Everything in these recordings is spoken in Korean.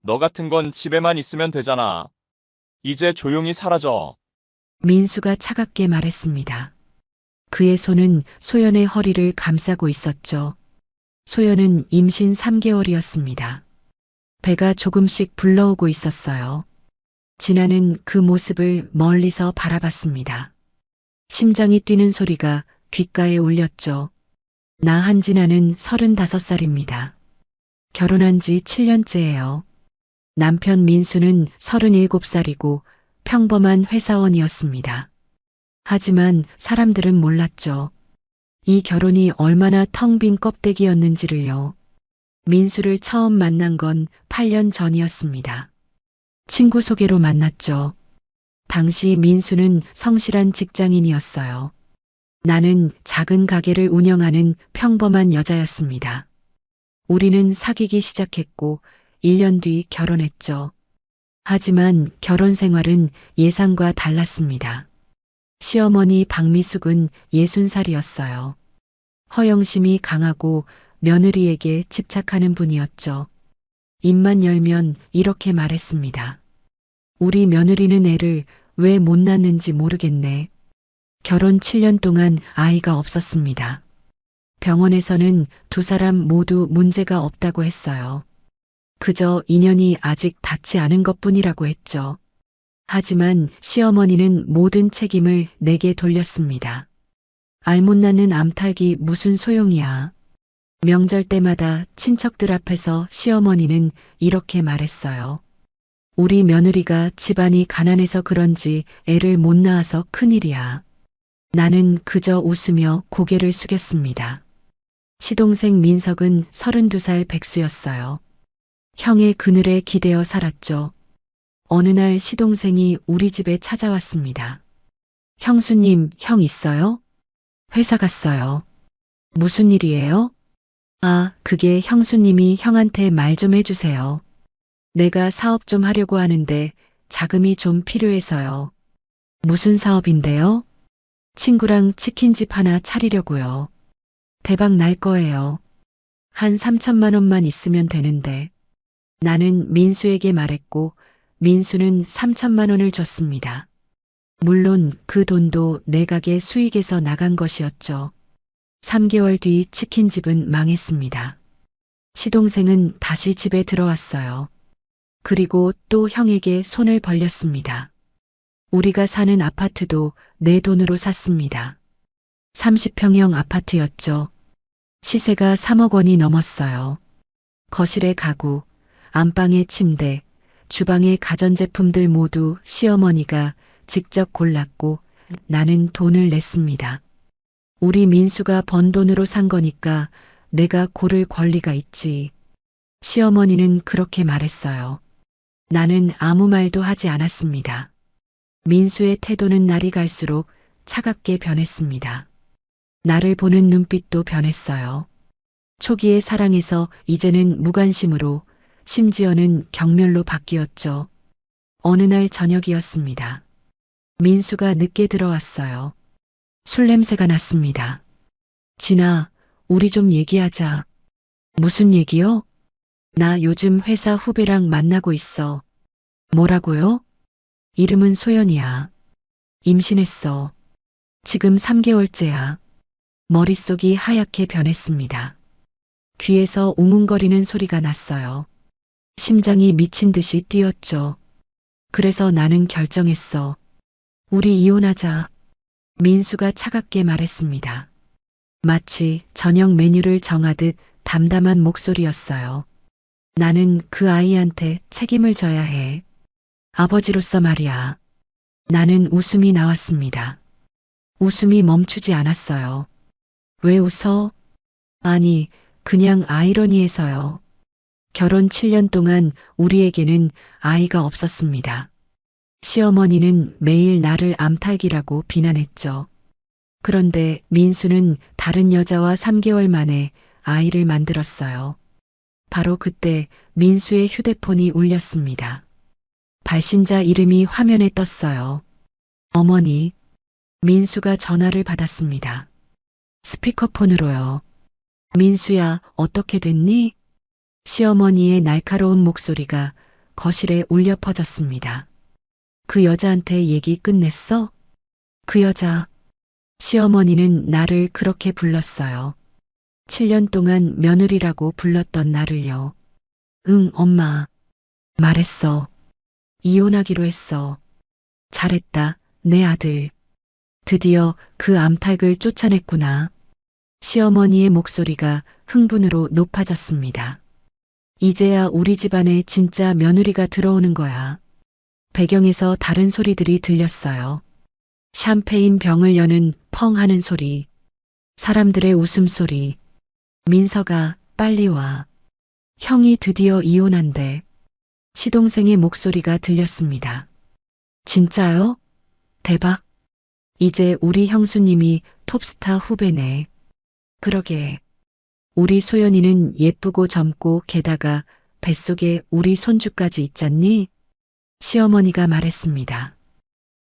너 같은 건 집에만 있으면 되잖아. 이제 조용히 사라져. 민수가 차갑게 말했습니다. 그의 손은 소연의 허리를 감싸고 있었죠. 소연은 임신 3개월이었습니다. 배가 조금씩 불러오고 있었어요. 진아는 그 모습을 멀리서 바라봤습니다. 심장이 뛰는 소리가 귓가에 울렸죠. 나 한진아는 35살입니다. 결혼한 지 7년째예요. 남편 민수는 37살이고 평범한 회사원이었습니다. 하지만 사람들은 몰랐죠. 이 결혼이 얼마나 텅 빈 껍데기였는지를요. 민수를 처음 만난 건 8년 전이었습니다. 친구 소개로 만났죠. 당시 민수는 성실한 직장인이었어요. 나는 작은 가게를 운영하는 평범한 여자였습니다. 우리는 사귀기 시작했고 1년 뒤 결혼했죠. 하지만 결혼 생활은 예상과 달랐습니다. 시어머니 박미숙은 60살이었어요. 허영심이 강하고 며느리에게 집착하는 분이었죠. 입만 열면 이렇게 말했습니다. 우리 며느리는 애를 왜 못 낳는지 모르겠네. 결혼 7년 동안 아이가 없었습니다. 병원에서는 두 사람 모두 문제가 없다고 했어요. 그저 인연이 아직 닿지 않은 것뿐이라고 했죠. 하지만 시어머니는 모든 책임을 내게 돌렸습니다. 알 못 낳는 암탉이 무슨 소용이야. 명절 때마다 친척들 앞에서 시어머니는 이렇게 말했어요. 우리 며느리가 집안이 가난해서 그런지 애를 못 낳아서 큰일이야. 나는 그저 웃으며 고개를 숙였습니다. 시동생 민석은 32살 백수였어요. 형의 그늘에 기대어 살았죠. 어느 날 시동생이 우리 집에 찾아왔습니다. 형수님, 형 있어요? 회사 갔어요. 무슨 일이에요? 아, 그게 형수님이 형한테 말 좀 해주세요. 내가 사업 좀 하려고 하는데 자금이 좀 필요해서요. 무슨 사업인데요? 친구랑 치킨집 하나 차리려고요. 대박 날 거예요. 한 3천만 원만 있으면 되는데. 나는 민수에게 말했고 민수는 3천만 원을 줬습니다. 물론 그 돈도 내각의 수익에서 나간 것이었죠. 3개월 뒤 치킨집은 망했습니다. 시동생은 다시 집에 들어왔어요. 그리고 또 형에게 손을 벌렸습니다. 우리가 사는 아파트도 내 돈으로 샀습니다. 30평형 아파트였죠. 시세가 3억 원이 넘었어요. 거실에 가구, 안방에 침대, 주방의 가전제품들 모두 시어머니가 직접 골랐고 나는 돈을 냈습니다. 우리 민수가 번 돈으로 산 거니까 내가 고를 권리가 있지. 시어머니는 그렇게 말했어요. 나는 아무 말도 하지 않았습니다. 민수의 태도는 날이 갈수록 차갑게 변했습니다. 나를 보는 눈빛도 변했어요. 초기의 사랑에서 이제는 무관심으로 심지어는 경멸로 바뀌었죠. 어느 날 저녁이었습니다. 민수가 늦게 들어왔어요. 술 냄새가 났습니다. 진아, 우리 좀 얘기하자. 무슨 얘기요? 나 요즘 회사 후배랑 만나고 있어. 뭐라고요? 이름은 소연이야. 임신했어. 지금 3개월째야. 머릿속이 하얗게 변했습니다. 귀에서 웅웅거리는 소리가 났어요. 심장이 미친 듯이 뛰었죠. 그래서 나는 결정했어. 우리 이혼하자. 민수가 차갑게 말했습니다. 마치 저녁 메뉴를 정하듯 담담한 목소리였어요. 나는 그 아이한테 책임을 져야 해. 아버지로서 말이야. 나는 웃음이 나왔습니다. 웃음이 멈추지 않았어요. 왜 웃어? 아니, 그냥 아이러니해서요. 결혼 7년 동안 우리에게는 아이가 없었습니다. 시어머니는 매일 나를 암탉이라고 비난했죠. 그런데 민수는 다른 여자와 3개월 만에 아이를 만들었어요. 바로 그때 민수의 휴대폰이 울렸습니다. 발신자 이름이 화면에 떴어요. 어머니, 민수가 전화를 받았습니다. 스피커폰으로요. 민수야, 어떻게 됐니? 시어머니의 날카로운 목소리가 거실에 울려 퍼졌습니다. 그 여자한테 얘기 끝냈어? 그 여자. 시어머니는 나를 그렇게 불렀어요. 7년 동안 며느리라고 불렀던 나를요. 응, 엄마. 말했어. 이혼하기로 했어. 잘했다, 내 아들. 드디어 그 암탉을 쫓아냈구나. 시어머니의 목소리가 흥분으로 높아졌습니다. 이제야 우리 집안에 진짜 며느리가 들어오는 거야. 배경에서 다른 소리들이 들렸어요. 샴페인 병을 여는 펑 하는 소리, 사람들의 웃음소리, 민서가 빨리 와. 형이 드디어 이혼한대. 시동생의 목소리가 들렸습니다. 진짜요? 대박. 이제 우리 형수님이 톱스타 후배네. 그러게. 우리 소연이는 예쁘고 젊고 게다가 뱃속에 우리 손주까지 있잖니? 시어머니가 말했습니다.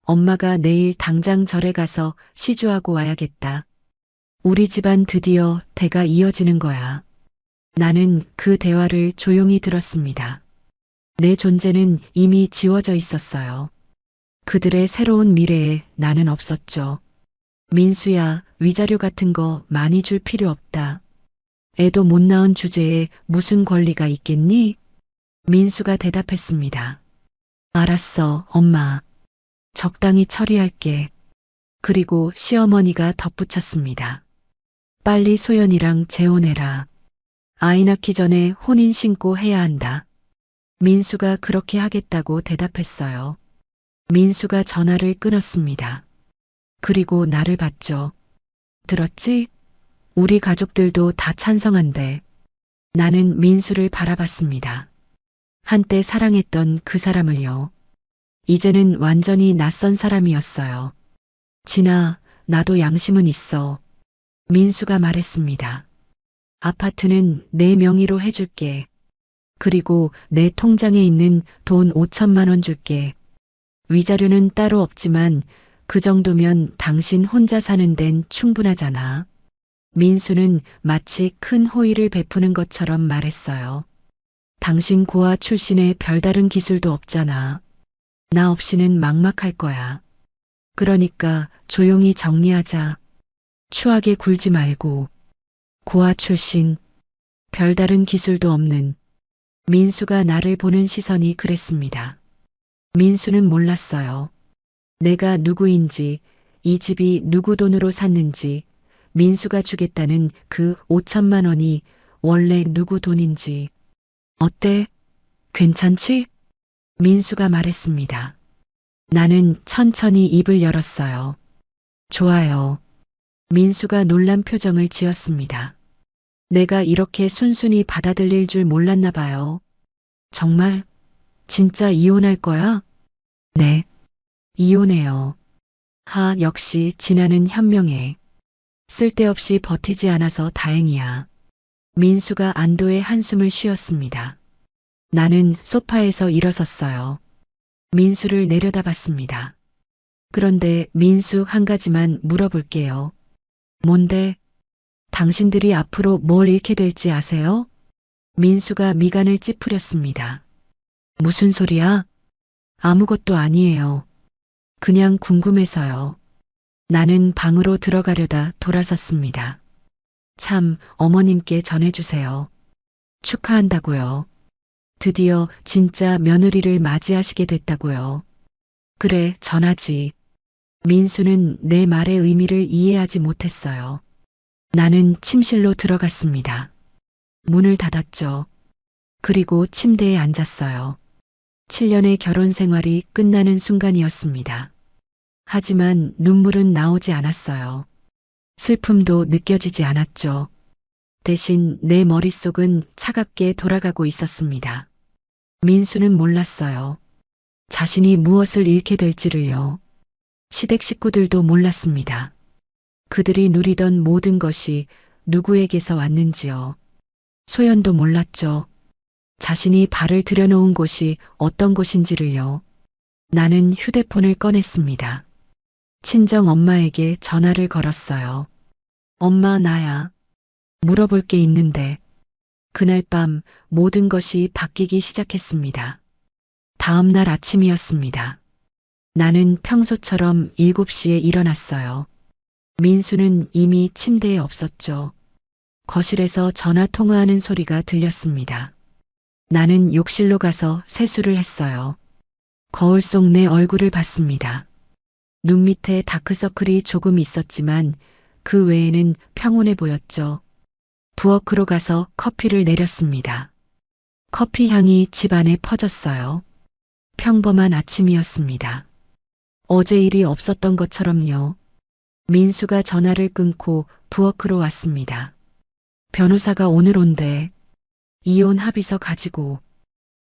엄마가 내일 당장 절에 가서 시주하고 와야겠다. 우리 집안 드디어 대가 이어지는 거야. 나는 그 대화를 조용히 들었습니다. 내 존재는 이미 지워져 있었어요. 그들의 새로운 미래에 나는 없었죠. 민수야, 위자료 같은 거 많이 줄 필요 없다. 애도 못 낳은 주제에 무슨 권리가 있겠니? 민수가 대답했습니다. 알았어, 엄마. 적당히 처리할게. 그리고 시어머니가 덧붙였습니다. 빨리 소연이랑 재혼해라. 아이 낳기 전에 혼인 신고 해야 한다. 민수가 그렇게 하겠다고 대답했어요. 민수가 전화를 끊었습니다. 그리고 나를 봤죠. 들었지? 우리 가족들도 다 찬성한대. 나는 민수를 바라봤습니다. 한때 사랑했던 그 사람을요. 이제는 완전히 낯선 사람이었어요. 진아, 나도 양심은 있어. 민수가 말했습니다. 아파트는 내 명의로 해줄게. 그리고 내 통장에 있는 돈 5천만 원 줄게. 위자료는 따로 없지만 그 정도면 당신 혼자 사는 데는 충분하잖아. 민수는 마치 큰 호의를 베푸는 것처럼 말했어요. 당신 고아 출신에 별다른 기술도 없잖아. 나 없이는 막막할 거야. 그러니까 조용히 정리하자. 추하게 굴지 말고. 고아 출신, 별다른 기술도 없는. 민수가 나를 보는 시선이 그랬습니다. 민수는 몰랐어요. 내가 누구인지, 이 집이 누구 돈으로 샀는지, 민수가 주겠다는 그 5천만 원이 원래 누구 돈인지. 어때? 괜찮지? 민수가 말했습니다. 나는 천천히 입을 열었어요. 좋아요. 민수가 놀란 표정을 지었습니다. 내가 이렇게 순순히 받아들일 줄 몰랐나 봐요. 정말? 진짜 이혼할 거야? 네. 이혼해요. 역시 진아는 현명해. 쓸데없이 버티지 않아서 다행이야. 민수가 안도의 한숨을 쉬었습니다. 나는 소파에서 일어섰어요. 민수를 내려다봤습니다. 그런데 민수 한 가지만 물어볼게요. 뭔데? 당신들이 앞으로 뭘 잃게 될지 아세요? 민수가 미간을 찌푸렸습니다. 무슨 소리야? 아무것도 아니에요. 그냥 궁금해서요. 나는 방으로 들어가려다 돌아섰습니다. 참, 어머님께 전해주세요. 축하한다고요. 드디어 진짜 며느리를 맞이하시게 됐다고요. 그래, 전하지. 민수는 내 말의 의미를 이해하지 못했어요. 나는 침실로 들어갔습니다. 문을 닫았죠. 그리고 침대에 앉았어요. 7년의 결혼 생활이 끝나는 순간이었습니다. 하지만 눈물은 나오지 않았어요. 슬픔도 느껴지지 않았죠. 대신 내 머릿속은 차갑게 돌아가고 있었습니다. 민수는 몰랐어요. 자신이 무엇을 잃게 될지를요. 시댁 식구들도 몰랐습니다. 그들이 누리던 모든 것이 누구에게서 왔는지요. 소연도 몰랐죠. 자신이 발을 들여놓은 곳이 어떤 곳인지를요. 나는 휴대폰을 꺼냈습니다. 친정 엄마에게 전화를 걸었어요. 엄마, 나야. 물어볼 게 있는데. 그날 밤 모든 것이 바뀌기 시작했습니다. 다음 날 아침이었습니다. 나는 평소처럼 7시에 일어났어요. 민수는 이미 침대에 없었죠. 거실에서 전화 통화하는 소리가 들렸습니다. 나는 욕실로 가서 세수를 했어요. 거울 속 내 얼굴을 봤습니다. 눈 밑에 다크서클이 조금 있었지만 그 외에는 평온해 보였죠. 부엌으로 가서 커피를 내렸습니다. 커피 향이 집안에 퍼졌어요. 평범한 아침이었습니다. 어제 일이 없었던 것처럼요. 민수가 전화를 끊고 부엌으로 왔습니다. 변호사가 오늘 온대. 이혼 합의서 가지고.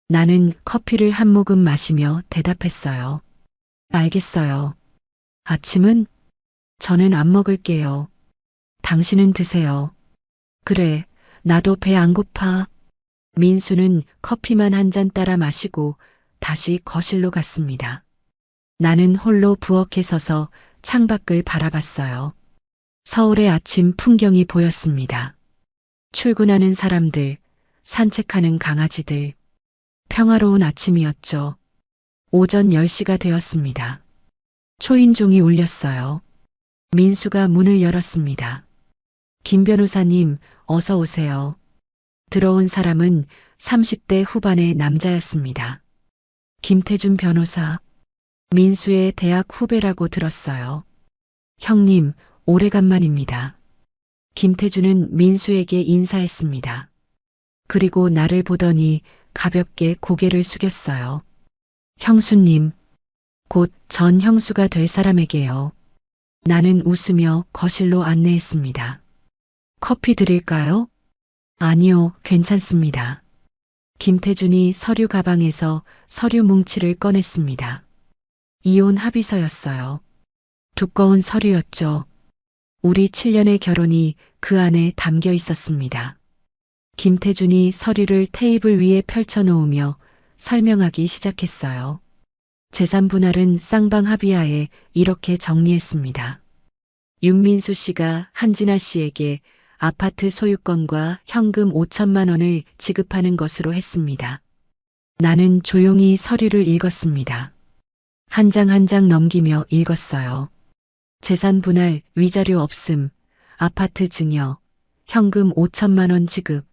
나는 커피를 한 모금 마시며 대답했어요. 알겠어요. 아침은? 저는 안 먹을게요. 당신은 드세요. 그래, 나도 배 안 고파. 민수는 커피만 한 잔 따라 마시고 다시 거실로 갔습니다. 나는 홀로 부엌에 서서 창밖을 바라봤어요. 서울의 아침 풍경이 보였습니다. 출근하는 사람들, 산책하는 강아지들. 평화로운 아침이었죠. 오전 10시가 되었습니다. 초인종이 울렸어요. 민수가 문을 열었습니다. 김 변호사님, 어서 오세요. 들어온 사람은 30대 후반의 남자였습니다. 김태준 변호사. 민수의 대학 후배라고 들었어요. 형님, 오래간만입니다. 김태준은 민수에게 인사했습니다. 그리고 나를 보더니 가볍게 고개를 숙였어요. 형수님, 곧 전 형수가 될 사람에게요. 나는 웃으며 거실로 안내했습니다. 커피 드릴까요? 아니요, 괜찮습니다. 김태준이 서류 가방에서 서류 뭉치를 꺼냈습니다. 이혼 합의서였어요. 두꺼운 서류였죠. 우리 7년의 결혼이 그 안에 담겨 있었습니다. 김태준이 서류를 테이블 위에 펼쳐놓으며 설명하기 시작했어요. 재산 분할은 쌍방 합의하에 이렇게 정리했습니다. 윤민수 씨가 한진아 씨에게 아파트 소유권과 현금 5천만 원을 지급하는 것으로 했습니다. 나는 조용히 서류를 읽었습니다. 한 장 한 장 넘기며 읽었어요. 재산 분할, 위자료 없음, 아파트 증여, 현금 5천만 원 지급.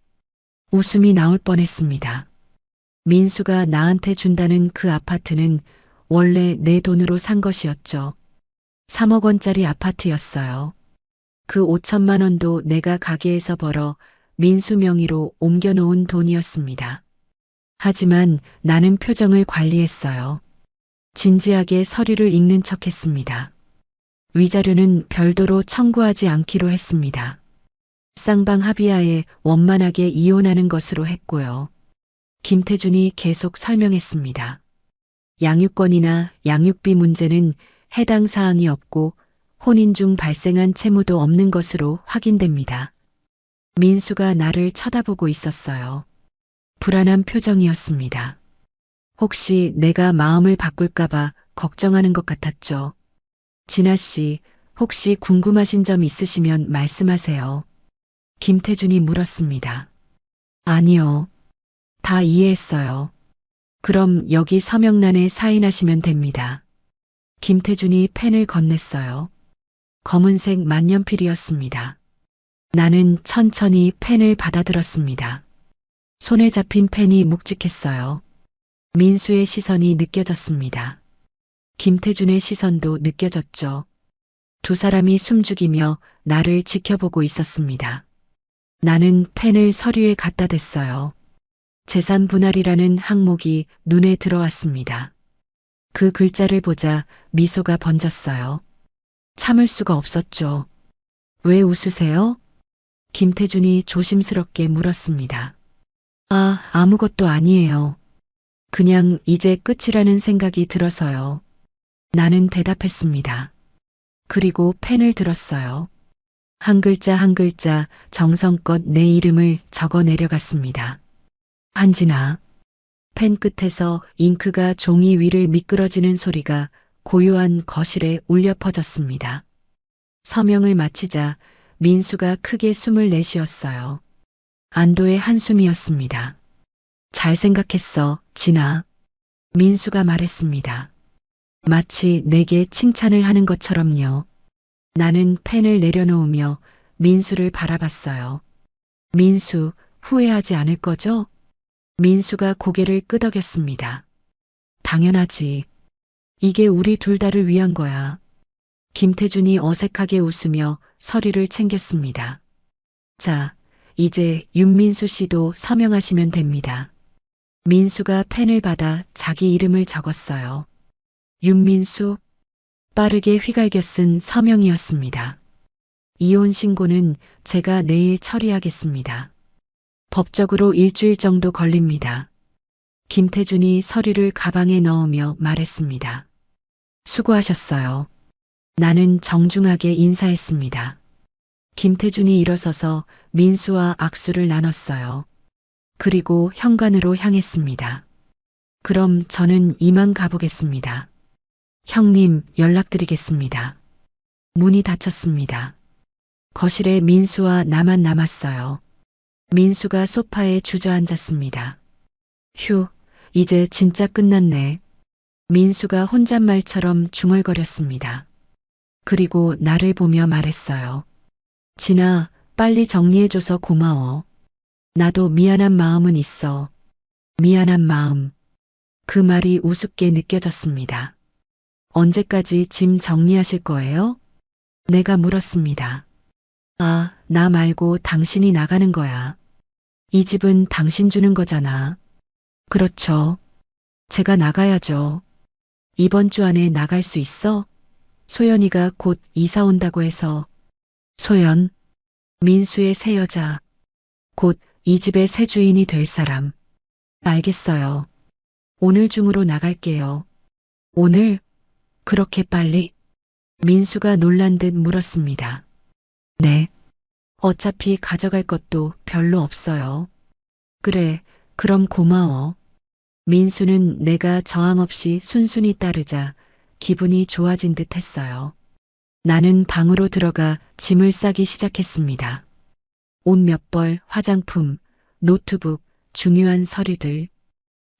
웃음이 나올 뻔했습니다. 민수가 나한테 준다는 그 아파트는 원래 내 돈으로 산 것이었죠. 3억 원짜리 아파트였어요. 그 5천만 원도 내가 가게에서 벌어 민수 명의로 옮겨놓은 돈이었습니다. 하지만 나는 표정을 관리했어요. 진지하게 서류를 읽는 척했습니다. 위자료는 별도로 청구하지 않기로 했습니다. 쌍방 합의하에 원만하게 이혼하는 것으로 했고요. 김태준이 계속 설명했습니다. 양육권이나 양육비 문제는 해당 사항이 없고 혼인 중 발생한 채무도 없는 것으로 확인됩니다. 민수가 나를 쳐다보고 있었어요. 불안한 표정이었습니다. 혹시 내가 마음을 바꿀까봐 걱정하는 것 같았죠. 진아 씨, 혹시 궁금하신 점 있으시면 말씀하세요. 김태준이 물었습니다. 아니요. 다 이해했어요. 그럼 여기 서명란에 사인하시면 됩니다. 김태준이 펜을 건넸어요. 검은색 만년필이었습니다. 나는 천천히 펜을 받아들었습니다. 손에 잡힌 펜이 묵직했어요. 민수의 시선이 느껴졌습니다. 김태준의 시선도 느껴졌죠. 두 사람이 숨죽이며 나를 지켜보고 있었습니다. 나는 펜을 서류에 갖다 댔어요. 재산 분할이라는 항목이 눈에 들어왔습니다. 그 글자를 보자 미소가 번졌어요. 참을 수가 없었죠. 왜 웃으세요? 김태준이 조심스럽게 물었습니다. 아무것도 아니에요. 그냥 이제 끝이라는 생각이 들어서요. 나는 대답했습니다. 그리고 펜을 들었어요. 한 글자 한 글자 정성껏 내 이름을 적어 내려갔습니다. 한진아. 펜 끝에서 잉크가 종이 위를 미끄러지는 소리가 고요한 거실에 울려 퍼졌습니다. 서명을 마치자 민수가 크게 숨을 내쉬었어요. 안도의 한숨이었습니다. 잘 생각했어, 진아. 민수가 말했습니다. 마치 내게 칭찬을 하는 것처럼요. 나는 펜을 내려놓으며 민수를 바라봤어요. 민수, 후회하지 않을 거죠? 민수가 고개를 끄덕였습니다. 당연하지. 이게 우리 둘 다를 위한 거야. 김태준이 어색하게 웃으며 서류를 챙겼습니다. 자, 이제 윤민수 씨도 서명하시면 됩니다. 민수가 펜을 받아 자기 이름을 적었어요. 윤민수, 빠르게 휘갈겨 쓴 서명이었습니다. 이혼 신고는 제가 내일 처리하겠습니다. 법적으로 일주일 정도 걸립니다. 김태준이 서류를 가방에 넣으며 말했습니다. 수고하셨어요. 나는 정중하게 인사했습니다. 김태준이 일어서서 민수와 악수를 나눴어요. 그리고 현관으로 향했습니다. 그럼 저는 이만 가보겠습니다. 형님, 연락드리겠습니다. 문이 닫혔습니다. 거실에 민수와 나만 남았어요. 민수가 소파에 주저앉았습니다. 휴, 이제 진짜 끝났네. 민수가 혼잣말처럼 중얼거렸습니다. 그리고 나를 보며 말했어요. 진아, 빨리 정리해줘서 고마워. 나도 미안한 마음은 있어. 미안한 마음. 그 말이 우습게 느껴졌습니다. 언제까지 짐 정리하실 거예요? 내가 물었습니다. 아, 나 말고 당신이 나가는 거야. 이 집은 당신 주는 거잖아. 그렇죠. 제가 나가야죠. 이번 주 안에 나갈 수 있어? 소연이가 곧 이사 온다고 해서. 소연, 민수의 새 여자. 곧 이 집의 새 주인이 될 사람. 알겠어요. 오늘 중으로 나갈게요. 오늘? 그렇게 빨리? 민수가 놀란 듯 물었습니다. 네. 어차피 가져갈 것도 별로 없어요. 그래, 그럼 고마워. 민수는 내가 저항 없이 순순히 따르자 기분이 좋아진 듯 했어요. 나는 방으로 들어가 짐을 싸기 시작했습니다. 옷 몇 벌, 화장품, 노트북, 중요한 서류들.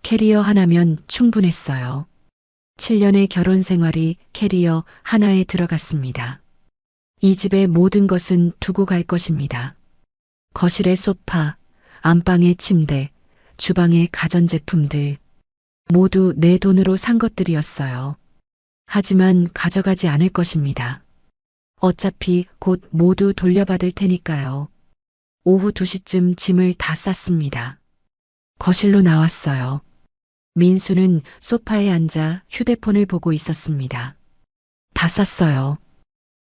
캐리어 하나면 충분했어요. 7년의 결혼 생활이 캐리어 하나에 들어갔습니다. 이 집의 모든 것은 두고 갈 것입니다. 거실의 소파, 안방의 침대, 주방의 가전제품들. 모두 내 돈으로 산 것들이었어요. 하지만 가져가지 않을 것입니다. 어차피 곧 모두 돌려받을 테니까요. 오후 2시쯤 짐을 다 쌌습니다. 거실로 나왔어요. 민수는 소파에 앉아 휴대폰을 보고 있었습니다. 다 쌌어요.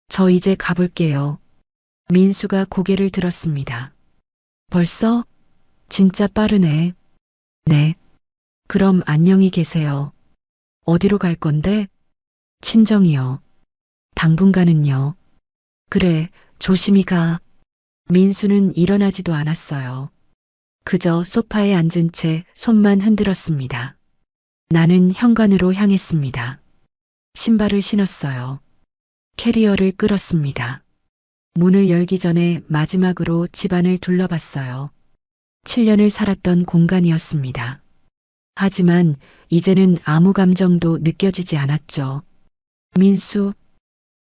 저 이제 가볼게요. 민수가 고개를 들었습니다. 벌써? 진짜 빠르네. 네. 그럼 안녕히 계세요. 어디로 갈 건데? 친정이요. 당분간은요. 그래, 조심히 가. 민수는 일어나지도 않았어요. 그저 소파에 앉은 채 손만 흔들었습니다. 나는 현관으로 향했습니다. 신발을 신었어요. 캐리어를 끌었습니다. 문을 열기 전에 마지막으로 집안을 둘러봤어요. 7년을 살았던 공간이었습니다. 하지만 이제는 아무 감정도 느껴지지 않았죠. 민수,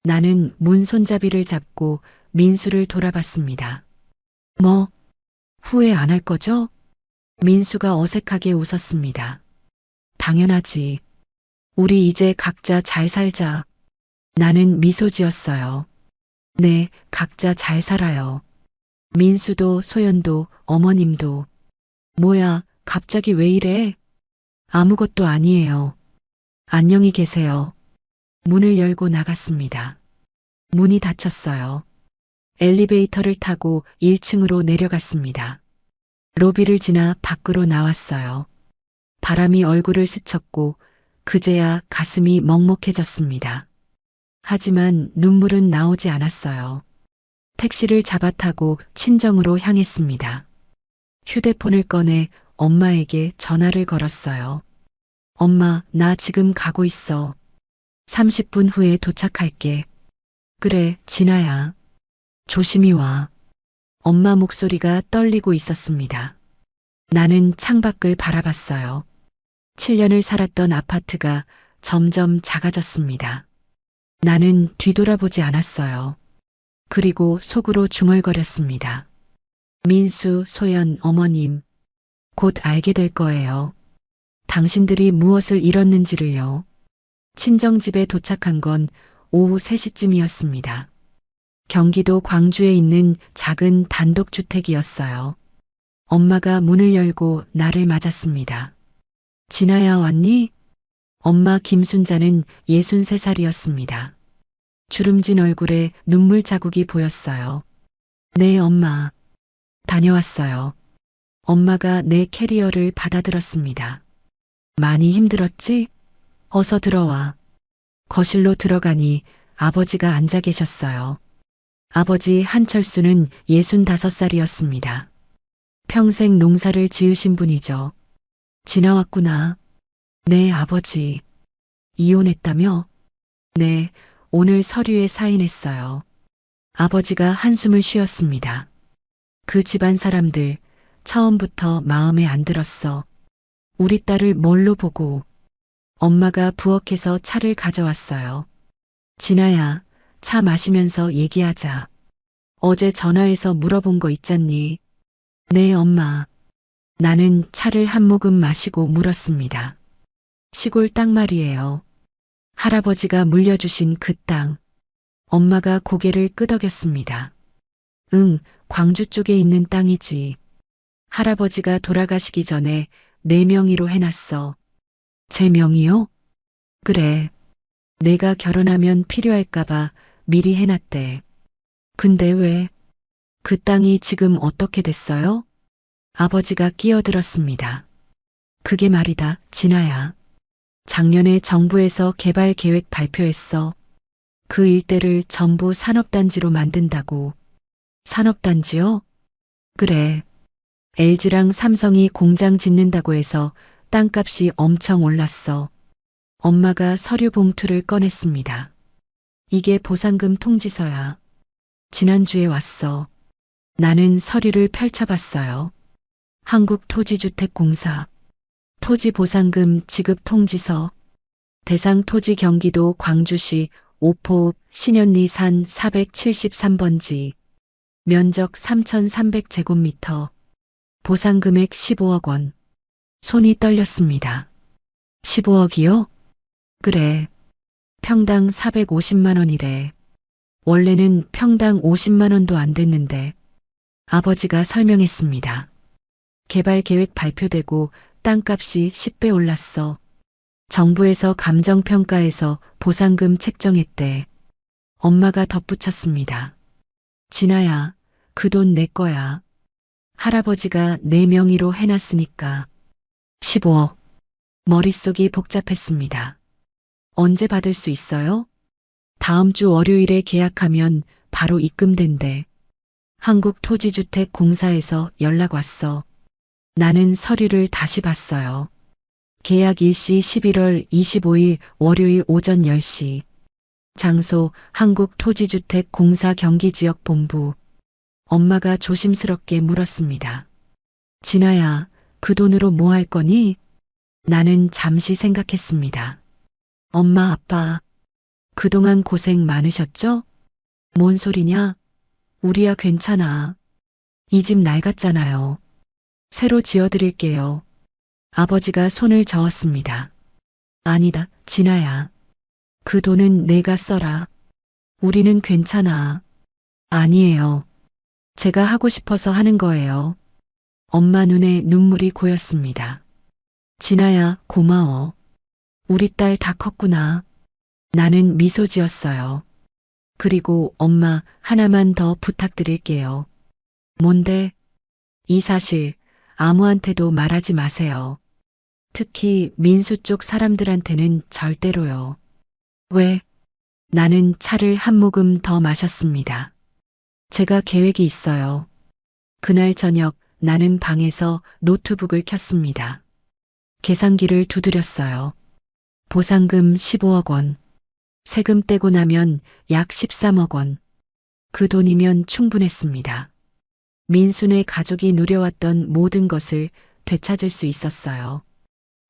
나는 문 손잡이를 잡고 민수를 돌아봤습니다. 뭐, 후회 안 할 거죠? 민수가 어색하게 웃었습니다. 당연하지. 우리 이제 각자 잘 살자. 나는 미소 지었어요. 네, 각자 잘 살아요. 민수도 소연도 어머님도. 뭐야, 갑자기 왜 이래? 아무것도 아니에요. 안녕히 계세요. 문을 열고 나갔습니다. 문이 닫혔어요. 엘리베이터를 타고 1층으로 내려갔습니다. 로비를 지나 밖으로 나왔어요. 바람이 얼굴을 스쳤고 그제야 가슴이 먹먹해졌습니다. 하지만 눈물은 나오지 않았어요. 택시를 잡아 타고 친정으로 향했습니다. 휴대폰을 꺼내 엄마에게 전화를 걸었어요. 엄마, 나 지금 가고 있어. 30분 후에 도착할게. 그래, 진아야. 조심히 와. 엄마 목소리가 떨리고 있었습니다. 나는 창밖을 바라봤어요. 7년을 살았던 아파트가 점점 작아졌습니다. 나는 뒤돌아보지 않았어요. 그리고 속으로 중얼거렸습니다. 민수, 소연, 어머님, 곧 알게 될 거예요. 당신들이 무엇을 잃었는지를요. 친정집에 도착한 건 오후 3시쯤이었습니다. 경기도 광주에 있는 작은 단독주택이었어요. 엄마가 문을 열고 나를 맞았습니다. 진아야 왔니? 엄마 김순자는 63살이었습니다. 주름진 얼굴에 눈물 자국이 보였어요. 네, 엄마. 다녀왔어요. 엄마가 내 캐리어를 받아들었습니다. 많이 힘들었지? 어서 들어와. 거실로 들어가니 아버지가 앉아 계셨어요. 아버지 한철수는 65살이었습니다. 평생 농사를 지으신 분이죠. 지나왔구나. 네, 아버지. 이혼했다며? 네, 오늘 서류에 사인했어요. 아버지가 한숨을 쉬었습니다. 그 집안 사람들 처음부터 마음에 안 들었어. 우리 딸을 뭘로 보고. 엄마가 부엌에서 차를 가져왔어요. 진아야, 차 마시면서 얘기하자. 어제 전화해서 물어본 거 있잖니? 네, 엄마. 나는 차를 한 모금 마시고 물었습니다. 시골 땅 말이에요. 할아버지가 물려주신 그 땅. 엄마가 고개를 끄덕였습니다. 응, 광주 쪽에 있는 땅이지. 할아버지가 돌아가시기 전에 내 명의로 해놨어. 제 명의요? 그래. 내가 결혼하면 필요할까봐 미리 해놨대. 근데 왜? 그 땅이 지금 어떻게 됐어요? 아버지가 끼어들었습니다. 그게 말이다, 진아야. 작년에 정부에서 개발 계획 발표했어. 그 일대를 전부 산업단지로 만든다고. 산업단지요? 그래. LG랑 삼성이 공장 짓는다고 해서 땅값이 엄청 올랐어. 엄마가 서류 봉투를 꺼냈습니다. 이게 보상금 통지서야. 지난주에 왔어. 나는 서류를 펼쳐봤어요. 한국토지주택공사. 토지보상금 지급 통지서. 대상 토지 경기도 광주시 오포읍 신현리산 473번지. 면적 3,300제곱미터. 보상금액 15억 원. 손이 떨렸습니다. 15억이요? 그래. 평당 450만 원이래. 원래는 평당 50만 원도 안 됐는데. 아버지가 설명했습니다. 개발 계획 발표되고 땅값이 10배 올랐어. 정부에서 감정평가해서 보상금 책정했대. 엄마가 덧붙였습니다. 진아야, 그 돈 내 거야. 할아버지가 내 명의로 해놨으니까. 15억. 머릿속이 복잡했습니다. 언제 받을 수 있어요? 다음 주 월요일에 계약하면 바로 입금된대. 한국토지주택공사에서 연락 왔어. 나는 서류를 다시 봤어요. 계약 일시 11월 25일 월요일 오전 10시. 장소 한국토지주택공사 경기지역본부. 엄마가 조심스럽게 물었습니다. 진아야, 그 돈으로 뭐 할 거니? 나는 잠시 생각했습니다. 엄마, 아빠, 그동안 고생 많으셨죠? 뭔 소리냐? 우리야 괜찮아. 이 집 낡았잖아요. 새로 지어드릴게요. 아버지가 손을 저었습니다. 아니다, 진아야. 그 돈은 내가 써라. 우리는 괜찮아. 아니에요. 제가 하고 싶어서 하는 거예요. 엄마 눈에 눈물이 고였습니다. 진아야, 고마워. 우리 딸 다 컸구나. 나는 미소 지었어요. 그리고 엄마 하나만 더 부탁드릴게요. 뭔데? 이 사실 아무한테도 말하지 마세요. 특히 민수 쪽 사람들한테는 절대로요. 왜? 나는 차를 한 모금 더 마셨습니다. 제가 계획이 있어요. 그날 저녁 나는 방에서 노트북을 켰습니다. 계산기를 두드렸어요. 보상금 15억 원. 세금 떼고 나면 약 13억 원. 그 돈이면 충분했습니다. 민수네 가족이 누려왔던 모든 것을 되찾을 수 있었어요.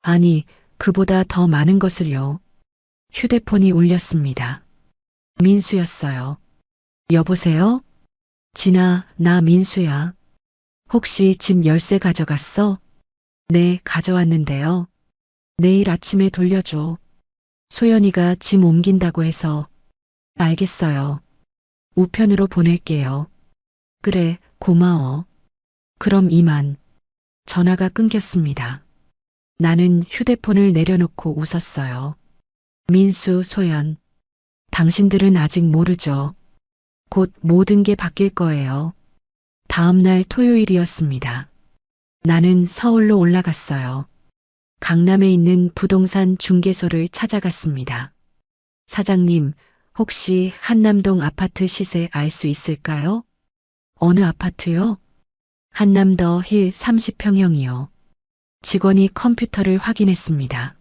아니, 그보다 더 많은 것을요. 휴대폰이 울렸습니다. 민수였어요. 여보세요? 진아, 나 민수야. 혹시 집 열쇠 가져갔어? 네, 가져왔는데요. 내일 아침에 돌려줘. 소연이가 짐 옮긴다고 해서. 알겠어요. 우편으로 보낼게요. 그래, 고마워. 그럼 이만. 전화가 끊겼습니다. 나는 휴대폰을 내려놓고 웃었어요. 민수, 소연. 당신들은 아직 모르죠. 곧 모든 게 바뀔 거예요. 다음 날 토요일이었습니다. 나는 서울로 올라갔어요. 강남에 있는 부동산 중개소를 찾아갔습니다. 사장님, 혹시 한남동 아파트 시세 알 수 있을까요? 어느 아파트요? 한남더 힐 30평형이요. 직원이 컴퓨터를 확인했습니다.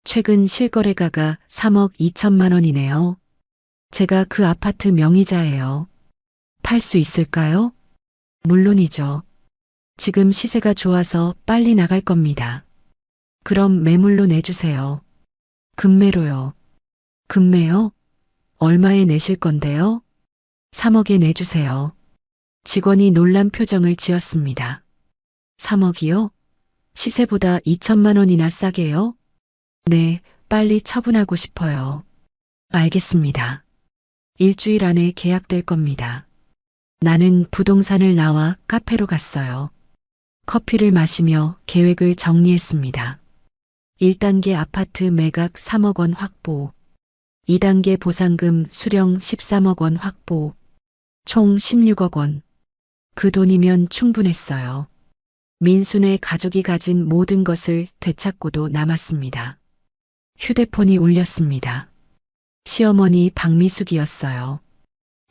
최근 실거래가가 3억 2천만 원이네요. 제가 그 아파트 명의자예요. 팔 수 있을까요? 물론이죠. 지금 시세가 좋아서 빨리 나갈 겁니다. 그럼 매물로 내주세요. 금매로요. 금매요? 얼마에 내실 건데요? 3억에 내주세요. 직원이 놀란 표정을 지었습니다. 3억이요? 시세보다 2천만 원이나 싸게요? 네, 빨리 처분하고 싶어요. 알겠습니다. 일주일 안에 계약될 겁니다. 나는 부동산을 나와 카페로 갔어요. 커피를 마시며 계획을 정리했습니다. 1단계 아파트 매각 3억 원 확보, 2단계 보상금 수령 13억 원 확보, 총 16억 원. 그 돈이면 충분했어요. 민수네 가족이 가진 모든 것을 되찾고도 남았습니다. 휴대폰이 울렸습니다. 시어머니 박미숙이었어요.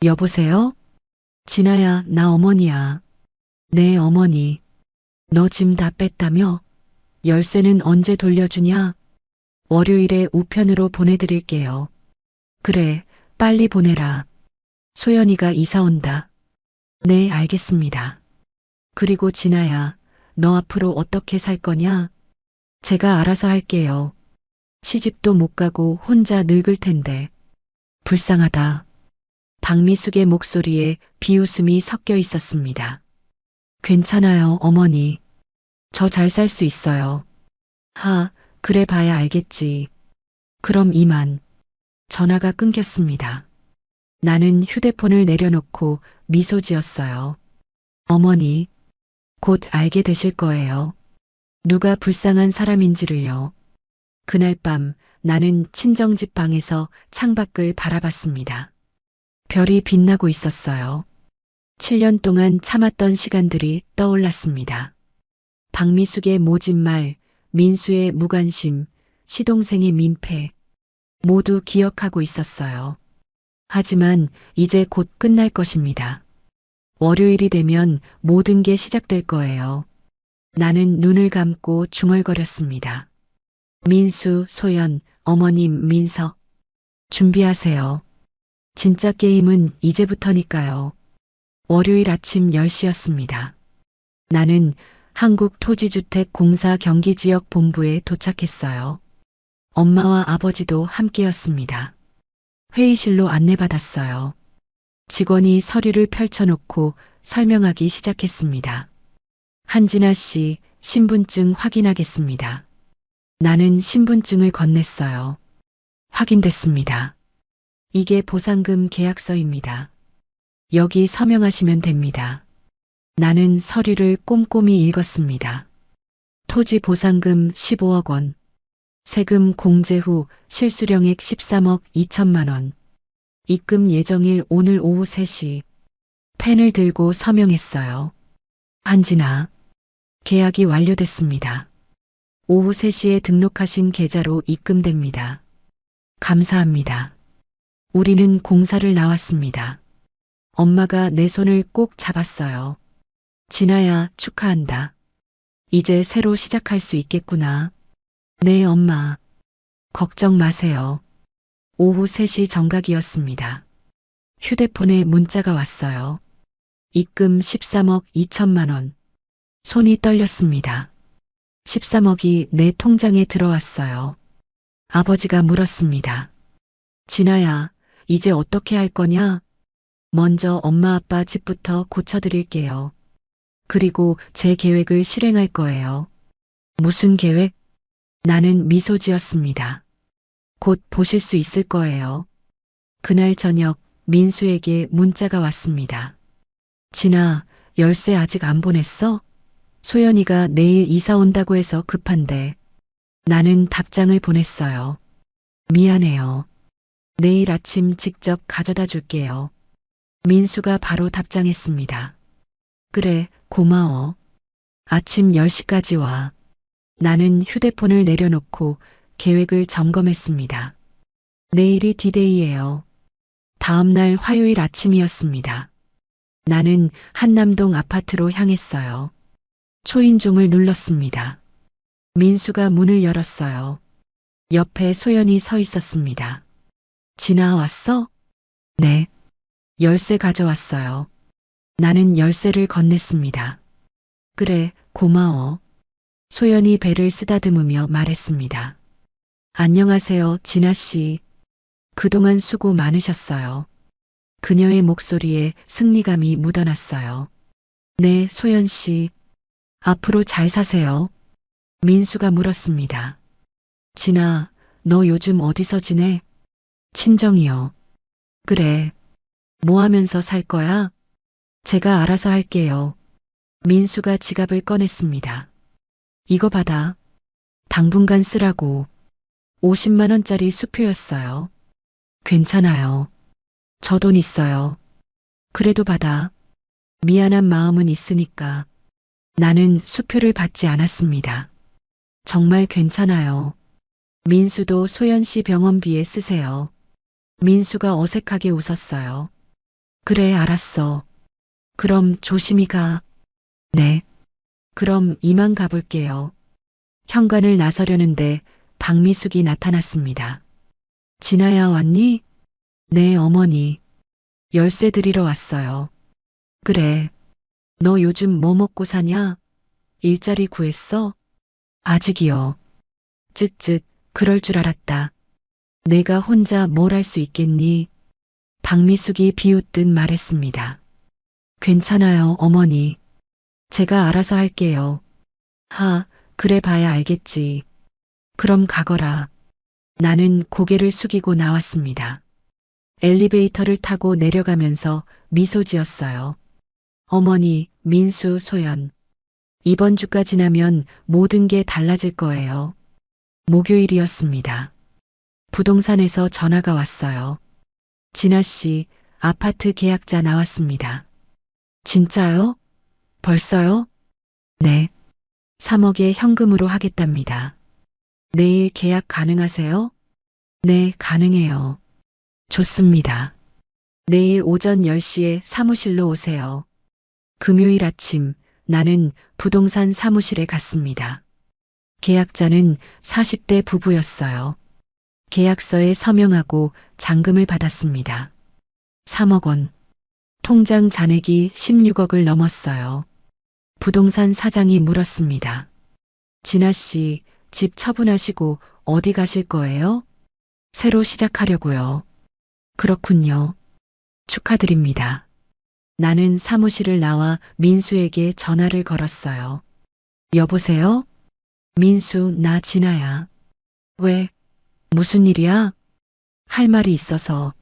여보세요? 진아야, 나 어머니야. 네, 어머니. 너 짐 다 뺐다며? 열쇠는 언제 돌려주냐? 월요일에 우편으로 보내드릴게요. 그래, 빨리 보내라. 소연이가 이사 온다. 네, 알겠습니다. 그리고 진아야, 너 앞으로 어떻게 살 거냐? 제가 알아서 할게요. 시집도 못 가고 혼자 늙을 텐데. 불쌍하다. 박미숙의 목소리에 비웃음이 섞여 있었습니다. 괜찮아요, 어머니. 저 잘 살 수 있어요. 하, 그래 봐야 알겠지. 그럼 이만. 전화가 끊겼습니다. 나는 휴대폰을 내려놓고 미소 지었어요. 어머니, 곧 알게 되실 거예요. 누가 불쌍한 사람인지를요. 그날 밤 나는 친정집 방에서 창밖을 바라봤습니다. 별이 빛나고 있었어요. 7년 동안 참았던 시간들이 떠올랐습니다. 박미숙의 모진 말, 민수의 무관심, 시동생의 민폐, 모두 기억하고 있었어요. 하지만 이제 곧 끝날 것입니다. 월요일이 되면 모든 게 시작될 거예요. 나는 눈을 감고 중얼거렸습니다. 민수, 소연, 어머님, 민석. 준비하세요. 진짜 게임은 이제부터니까요. 월요일 아침 10시였습니다. 나는 한국토지주택공사 경기지역본부에 도착했어요. 엄마와 아버지도 함께였습니다. 회의실로 안내받았어요. 직원이 서류를 펼쳐놓고 설명하기 시작했습니다. 한진아 씨, 신분증 확인하겠습니다. 나는 신분증을 건넸어요. 확인됐습니다. 이게 보상금 계약서입니다. 여기 서명하시면 됩니다. 나는 서류를 꼼꼼히 읽었습니다. 토지 보상금 15억 원, 세금 공제 후 실수령액 13억 2천만 원, 입금 예정일 오늘 오후 3시. 펜을 들고 서명했어요. 한진아, 계약이 완료됐습니다. 오후 3시에 등록하신 계좌로 입금됩니다. 감사합니다. 우리는 공사를 나왔습니다. 엄마가 내 손을 꼭 잡았어요. 진아야, 축하한다. 이제 새로 시작할 수 있겠구나. 네, 엄마. 걱정 마세요. 오후 3시 정각이었습니다. 휴대폰에 문자가 왔어요. 입금 13억 2천만 원. 손이 떨렸습니다. 13억이 내 통장에 들어왔어요. 아버지가 물었습니다. 진아야, 이제 어떻게 할 거냐? 먼저 엄마 아빠 집부터 고쳐드릴게요. 그리고 제 계획을 실행할 거예요. 무슨 계획? 나는 미소 지었습니다. 곧 보실 수 있을 거예요. 그날 저녁 민수에게 문자가 왔습니다. 진아, 열쇠 아직 안 보냈어? 소연이가 내일 이사 온다고 해서 급한데. 나는 답장을 보냈어요. 미안해요. 내일 아침 직접 가져다 줄게요. 민수가 바로 답장했습니다. 그래, 고마워. 아침 10시까지 와. 나는 휴대폰을 내려놓고 계획을 점검했습니다. 내일이 디데이예요. 다음 날 화요일 아침이었습니다. 나는 한남동 아파트로 향했어요. 초인종을 눌렀습니다. 민수가 문을 열었어요. 옆에 소연이 서 있었습니다. 진아 왔어? 네. 열쇠 가져왔어요. 나는 열쇠를 건넸습니다. 그래, 고마워. 소연이 배를 쓰다듬으며 말했습니다. 안녕하세요, 진아 씨. 그동안 수고 많으셨어요. 그녀의 목소리에 승리감이 묻어났어요. 네, 소연 씨. 앞으로 잘 사세요. 민수가 물었습니다. 진아, 너 요즘 어디서 지내? 친정이요. 그래. 뭐 하면서 살 거야? 제가 알아서 할게요. 민수가 지갑을 꺼냈습니다. 이거 받아. 당분간 쓰라고. 50만 원짜리 수표였어요. 괜찮아요. 저 돈 있어요. 그래도 받아. 미안한 마음은 있으니까. 나는 수표를 받지 않았습니다. 정말 괜찮아요. 민수도 소연 씨 병원비에 쓰세요. 민수가 어색하게 웃었어요. 그래, 알았어. 그럼 조심히 가. 네. 그럼 이만 가볼게요. 현관을 나서려는데 박미숙이 나타났습니다. 진아야, 왔니? 네, 어머니. 열쇠 드리러 왔어요. 그래. 너 요즘 뭐 먹고 사냐? 일자리 구했어? 아직이요. 쯧쯧, 그럴 줄 알았다. 내가 혼자 뭘 할 수 있겠니? 박미숙이 비웃듯 말했습니다. 괜찮아요, 어머니. 제가 알아서 할게요. 하, 그래 봐야 알겠지. 그럼 가거라. 나는 고개를 숙이고 나왔습니다. 엘리베이터를 타고 내려가면서 미소 지었어요. 어머니, 민수, 소연. 이번 주가 지나면 모든 게 달라질 거예요. 목요일이었습니다. 부동산에서 전화가 왔어요. 진아 씨, 아파트 계약자 나왔습니다. 진짜요? 벌써요? 네. 3억에 현금으로 하겠답니다. 내일 계약 가능하세요? 네, 가능해요. 좋습니다. 내일 오전 10시에 사무실로 오세요. 금요일 아침 나는 부동산 사무실에 갔습니다. 계약자는 40대 부부였어요. 계약서에 서명하고 잔금을 받았습니다. 3억 원. 통장 잔액이 16억을 넘었어요. 부동산 사장이 물었습니다. 진아 씨, 집 처분하시고 어디 가실 거예요? 새로 시작하려고요. 그렇군요. 축하드립니다. 나는 사무실을 나와 민수에게 전화를 걸었어요. 여보세요? 민수, 나 진아야. 왜? 무슨 일이야? 할 말이 있어서.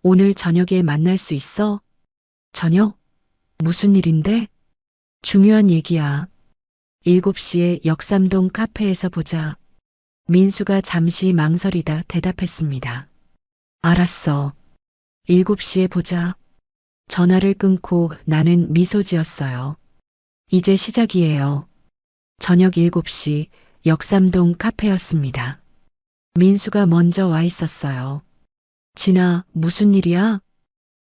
오늘 저녁에 만날 수 있어? 저녁? 무슨 일인데? 중요한 얘기야. 7시에 역삼동 카페에서 보자. 민수가 잠시 망설이다 대답했습니다. 알았어. 7시에 보자. 전화를 끊고 나는 미소 지었어요. 이제 시작이에요. 저녁 7시 역삼동 카페였습니다. 민수가 먼저 와 있었어요. 진아, 무슨 일이야?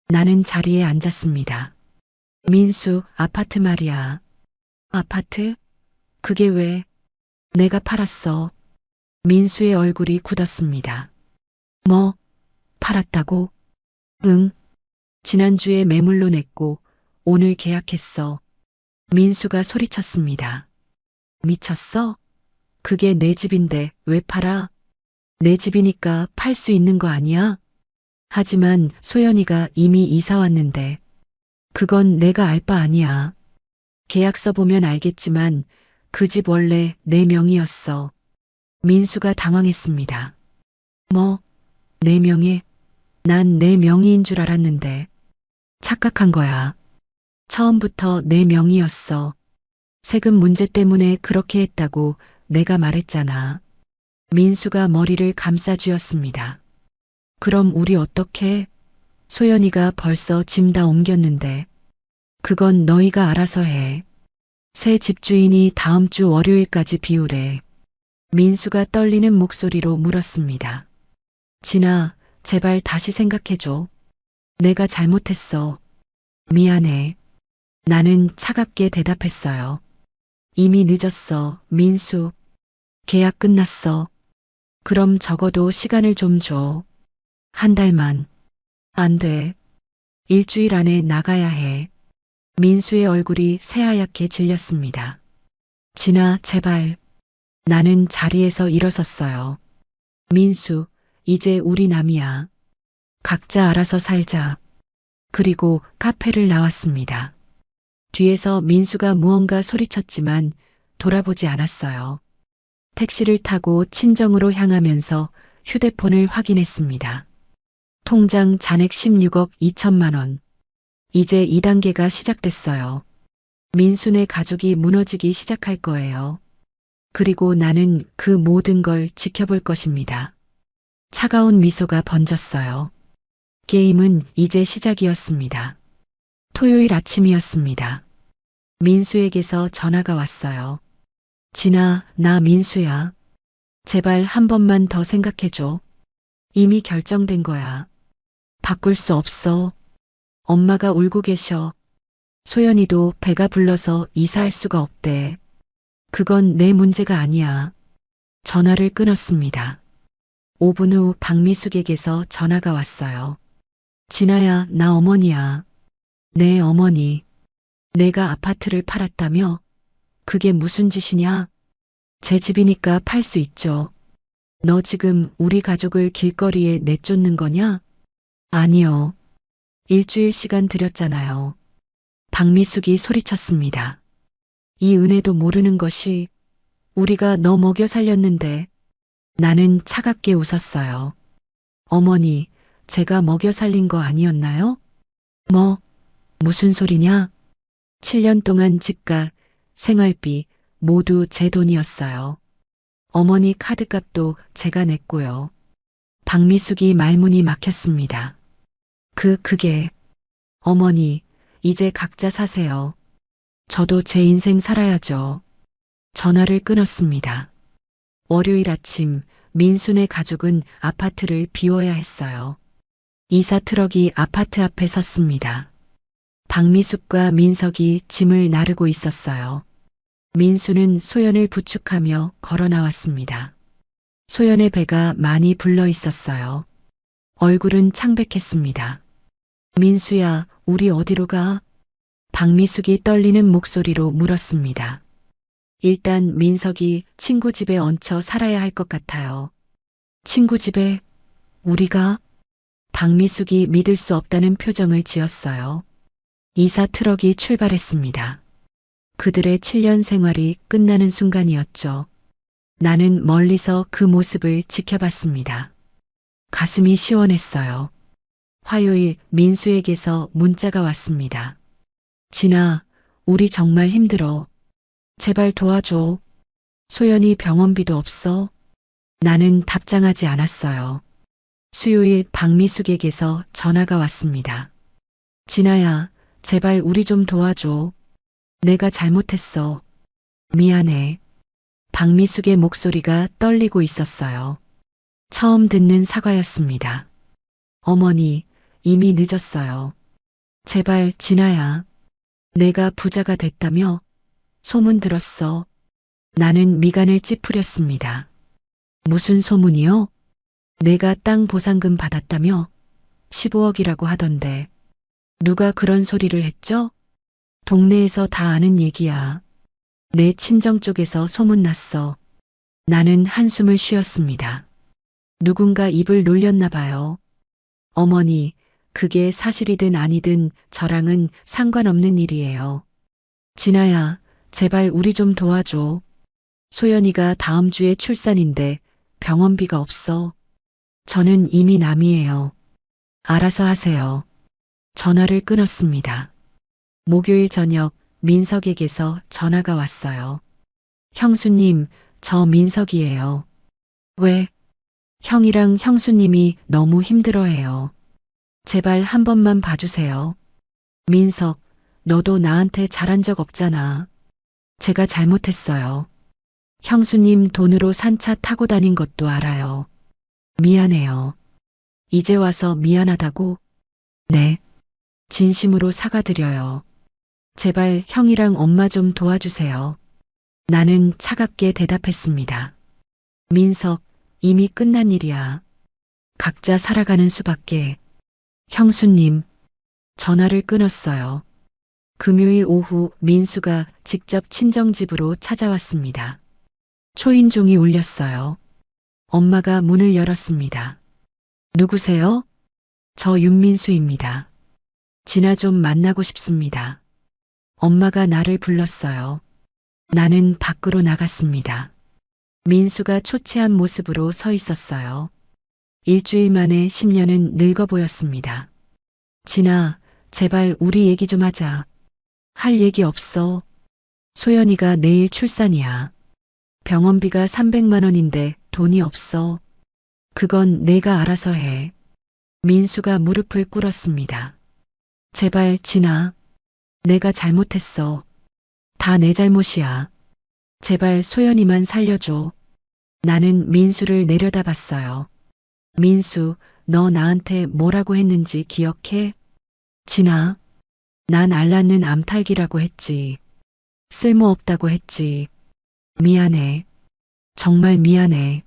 나는 자리에 앉았습니다. 민수, 아파트 말이야. 아파트? 그게 왜? 내가 팔았어. 민수의 얼굴이 굳었습니다. 뭐? 팔았다고? 응. 지난주에 매물로 냈고 오늘 계약했어. 민수가 소리쳤습니다. 미쳤어? 그게 내 집인데 왜 팔아? 내 집이니까 팔 수 있는 거 아니야? 하지만 소연이가 이미 이사 왔는데 그건 내가 알 바 아니야. 계약서 보면 알겠지만 그 집 원래 내 명의였어. 민수가 당황했습니다. 뭐, 내 명의? 난 내 명의인 줄 알았는데. 착각한 거야. 처음부터 내 명의였어. 세금 문제 때문에 그렇게 했다고 내가 말했잖아. 민수가 머리를 감싸쥐었습니다. 그럼 우리 어떻게? 소연이가 벌써 짐 다 옮겼는데. 그건 너희가 알아서 해. 새 집주인이 다음 주 월요일까지 비우래. 민수가 떨리는 목소리로 물었습니다. 진아, 제발 다시 생각해줘. 내가 잘못했어. 미안해. 나는 차갑게 대답했어요. 이미 늦었어, 민수. 계약 끝났어. 그럼 적어도 시간을 좀 줘. 한 달만. 안 돼. 일주일 안에 나가야 해. 민수의 얼굴이 새하얗게 질렸습니다. 진아, 제발. 나는 자리에서 일어섰어요. 민수, 이제 우리 남이야. 각자 알아서 살자. 그리고 카페를 나왔습니다. 뒤에서 민수가 무언가 소리쳤지만 돌아보지 않았어요. 택시를 타고 친정으로 향하면서 휴대폰을 확인했습니다. 통장 잔액 16억 2천만 원. 이제 2단계가 시작됐어요. 민수네 가족이 무너지기 시작할 거예요. 그리고 나는 그 모든 걸 지켜볼 것입니다. 차가운 미소가 번졌어요. 게임은 이제 시작이었습니다. 토요일 아침이었습니다. 민수에게서 전화가 왔어요. 진아, 나 민수야. 제발 한 번만 더 생각해줘. 이미 결정된 거야. 바꿀 수 없어. 엄마가 울고 계셔. 소연이도 배가 불러서 이사할 수가 없대. 그건 내 문제가 아니야. 전화를 끊었습니다. 5분 후 박미숙에게서 전화가 왔어요. 진아야, 나 어머니야. 네, 어머니. 내가 아파트를 팔았다며? 그게 무슨 짓이냐? 제 집이니까 팔 수 있죠. 너 지금 우리 가족을 길거리에 내쫓는 거냐? 아니요. 일주일 시간 드렸잖아요. 박미숙이 소리쳤습니다. 이 은혜도 모르는 것이 우리가 너 먹여 살렸는데. 나는 차갑게 웃었어요. 어머니, 제가 먹여 살린 거 아니었나요? 뭐, 무슨 소리냐? 7년 동안 집값, 생활비 모두 제 돈이었어요. 어머니 카드값도 제가 냈고요. 박미숙이 말문이 막혔습니다. 그게, 어머니, 이제 각자 사세요. 저도 제 인생 살아야죠. 전화를 끊었습니다. 월요일 아침 민수네 가족은 아파트를 비워야 했어요. 이사 트럭이 아파트 앞에 섰습니다. 박미숙과 민석이 짐을 나르고 있었어요. 민수는 소연을 부축하며 걸어 나왔습니다. 소연의 배가 많이 불러 있었어요. 얼굴은 창백했습니다. 민수야, 우리 어디로 가? 박미숙이 떨리는 목소리로 물었습니다. 일단 민석이 친구 집에 얹혀 살아야 할 것 같아요. 친구 집에? 우리가? 박미숙이 믿을 수 없다는 표정을 지었어요. 이사 트럭이 출발했습니다. 그들의 7년 생활이 끝나는 순간이었죠. 나는 멀리서 그 모습을 지켜봤습니다. 가슴이 시원했어요. 화요일 민수에게서 문자가 왔습니다. 진아, 우리 정말 힘들어. 제발 도와줘. 소연이 병원비도 없어. 나는 답장하지 않았어요. 수요일 박미숙에게서 전화가 왔습니다. 진아야, 제발 우리 좀 도와줘. 내가 잘못했어. 미안해. 박미숙의 목소리가 떨리고 있었어요. 처음 듣는 사과였습니다. 어머니, 이미 늦었어요. 제발 진아야. 내가 부자가 됐다며? 소문 들었어. 나는 미간을 찌푸렸습니다. 무슨 소문이요? 내가 땅 보상금 받았다며? 15억이라고 하던데. 누가 그런 소리를 했죠? 동네에서 다 아는 얘기야. 내 친정 쪽에서 소문났어. 나는 한숨을 쉬었습니다. 누군가 입을 놀렸나 봐요. 어머니, 그게 사실이든 아니든 저랑은 상관없는 일이에요. 진아야, 제발 우리 좀 도와줘. 소연이가 다음 주에 출산인데 병원비가 없어. 저는 이미 남이에요. 알아서 하세요. 전화를 끊었습니다. 목요일 저녁 민석에게서 전화가 왔어요. 형수님, 저 민석이에요. 왜? 형이랑 형수님이 너무 힘들어해요. 제발 한 번만 봐주세요. 민석, 너도 나한테 잘한 적 없잖아. 제가 잘못했어요. 형수님 돈으로 산차 타고 다닌 것도 알아요. 미안해요. 이제 와서 미안하다고? 네. 진심으로 사과드려요. 제발 형이랑 엄마 좀 도와주세요. 나는 차갑게 대답했습니다. 민석, 이미 끝난 일이야. 각자 살아가는 수밖에. 형수님, 전화를 끊었어요. 금요일 오후 민수가 직접 친정집으로 찾아왔습니다. 초인종이 울렸어요. 엄마가 문을 열었습니다. 누구세요? 저 윤민수입니다. 진아 좀 만나고 싶습니다. 엄마가 나를 불렀어요. 나는 밖으로 나갔습니다. 민수가 초췌한 모습으로 서 있었어요. 일주일 만에 10년은 늙어 보였습니다. 진아, 제발 우리 얘기 좀 하자. 할 얘기 없어. 소연이가 내일 출산이야. 병원비가 300만 원인데 돈이 없어. 그건 내가 알아서 해. 민수가 무릎을 꿇었습니다. 제발 진아. 내가 잘못했어. 다 내 잘못이야. 제발 소연이만 살려줘. 나는 민수를 내려다봤어요. 민수, 너 나한테 뭐라고 했는지 기억해? 진아, 난 알라는 암탈기라고 했지. 쓸모없다고 했지. 미안해. 정말 미안해.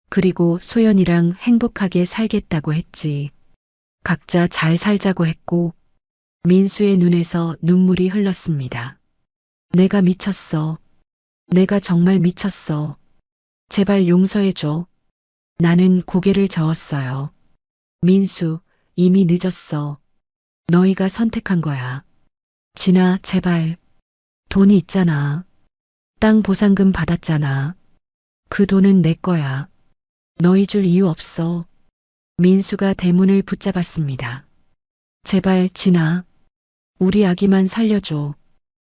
그리고 소연이랑 행복하게 살겠다고 했지. 각자 잘 살자고 했고, 민수의 눈에서 눈물이 흘렀습니다. 내가 미쳤어. 내가 정말 미쳤어. 제발 용서해줘. 나는 고개를 저었어요. 민수, 이미 늦었어. 너희가 선택한 거야. 진아, 제발. 돈이 있잖아. 땅 보상금 받았잖아. 그 돈은 내 거야. 너희 줄 이유 없어. 민수가 대문을 붙잡았습니다. 제발, 진아. 우리 아기만 살려줘.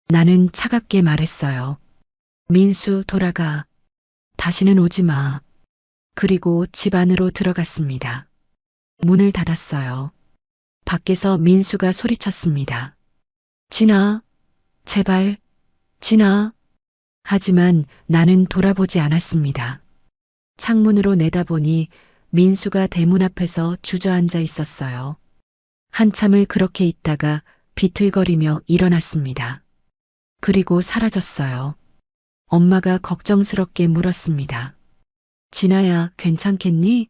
나는 차갑게 말했어요. 민수, 돌아가. 다시는 오지 마. 그리고 집 안으로 들어갔습니다. 문을 닫았어요. 밖에서 민수가 소리쳤습니다. 진아, 제발, 진아. 하지만 나는 돌아보지 않았습니다. 창문으로 내다보니 민수가 대문 앞에서 주저앉아 있었어요. 한참을 그렇게 있다가 비틀거리며 일어났습니다. 그리고 사라졌어요. 엄마가 걱정스럽게 물었습니다. 진아야, 괜찮겠니?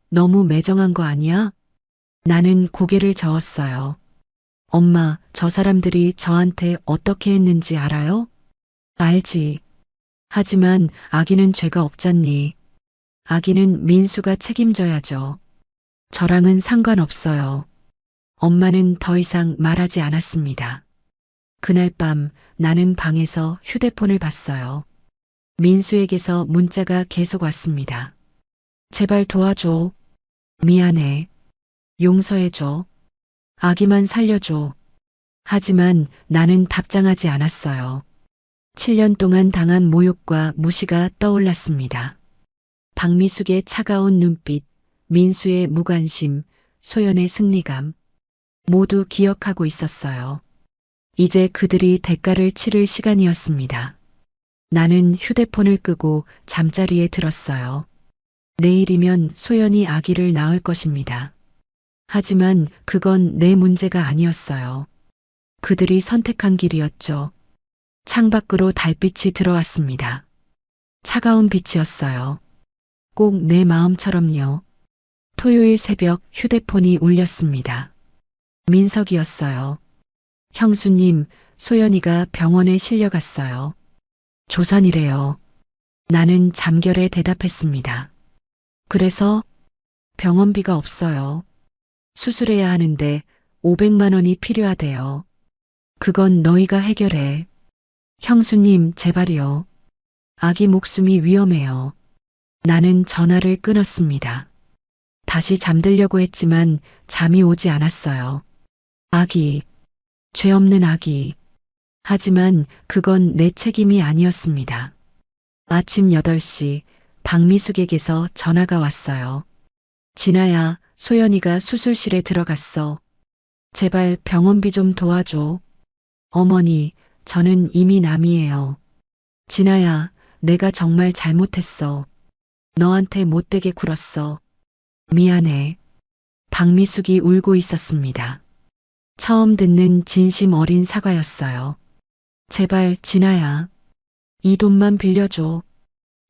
너무 매정한 거 아니야? 나는 고개를 저었어요. 엄마, 저 사람들이 저한테 어떻게 했는지 알아요? 알지. 하지만 아기는 죄가 없잖니. 아기는 민수가 책임져야죠. 저랑은 상관없어요. 엄마는 더 이상 말하지 않았습니다. 그날 밤 나는 방에서 휴대폰을 봤어요. 민수에게서 문자가 계속 왔습니다. 제발 도와줘. 미안해. 용서해줘. 아기만 살려줘. 하지만 나는 답장하지 않았어요. 7년 동안 당한 모욕과 무시가 떠올랐습니다. 박미숙의 차가운 눈빛, 민수의 무관심, 소연의 승리감. 모두 기억하고 있었어요. 이제 그들이 대가를 치를 시간이었습니다. 나는 휴대폰을 끄고 잠자리에 들었어요. 내일이면 소연이 아기를 낳을 것입니다. 하지만 그건 내 문제가 아니었어요. 그들이 선택한 길이었죠. 창밖으로 달빛이 들어왔습니다. 차가운 빛이었어요. 꼭 내 마음처럼요. 토요일 새벽 휴대폰이 울렸습니다. 민석이었어요. 형수님, 소연이가 병원에 실려갔어요. 조산이래요. 나는 잠결에 대답했습니다. 그래서 병원비가 없어요. 수술해야 하는데 500만 원이 필요하대요. 그건 너희가 해결해. 형수님, 제발이요. 아기 목숨이 위험해요. 나는 전화를 끊었습니다. 다시 잠들려고 했지만 잠이 오지 않았어요. 아기, 죄 없는 아기. 하지만 그건 내 책임이 아니었습니다. 아침 8시 박미숙에게서 전화가 왔어요. 진아야, 소연이가 수술실에 들어갔어. 제발 병원비 좀 도와줘. 어머니, 저는 이미 남이에요. 진아야, 내가 정말 잘못했어. 너한테 못되게 굴었어. 미안해. 박미숙이 울고 있었습니다. 처음 듣는 진심 어린 사과였어요. 제발, 진아야. 이 돈만 빌려줘.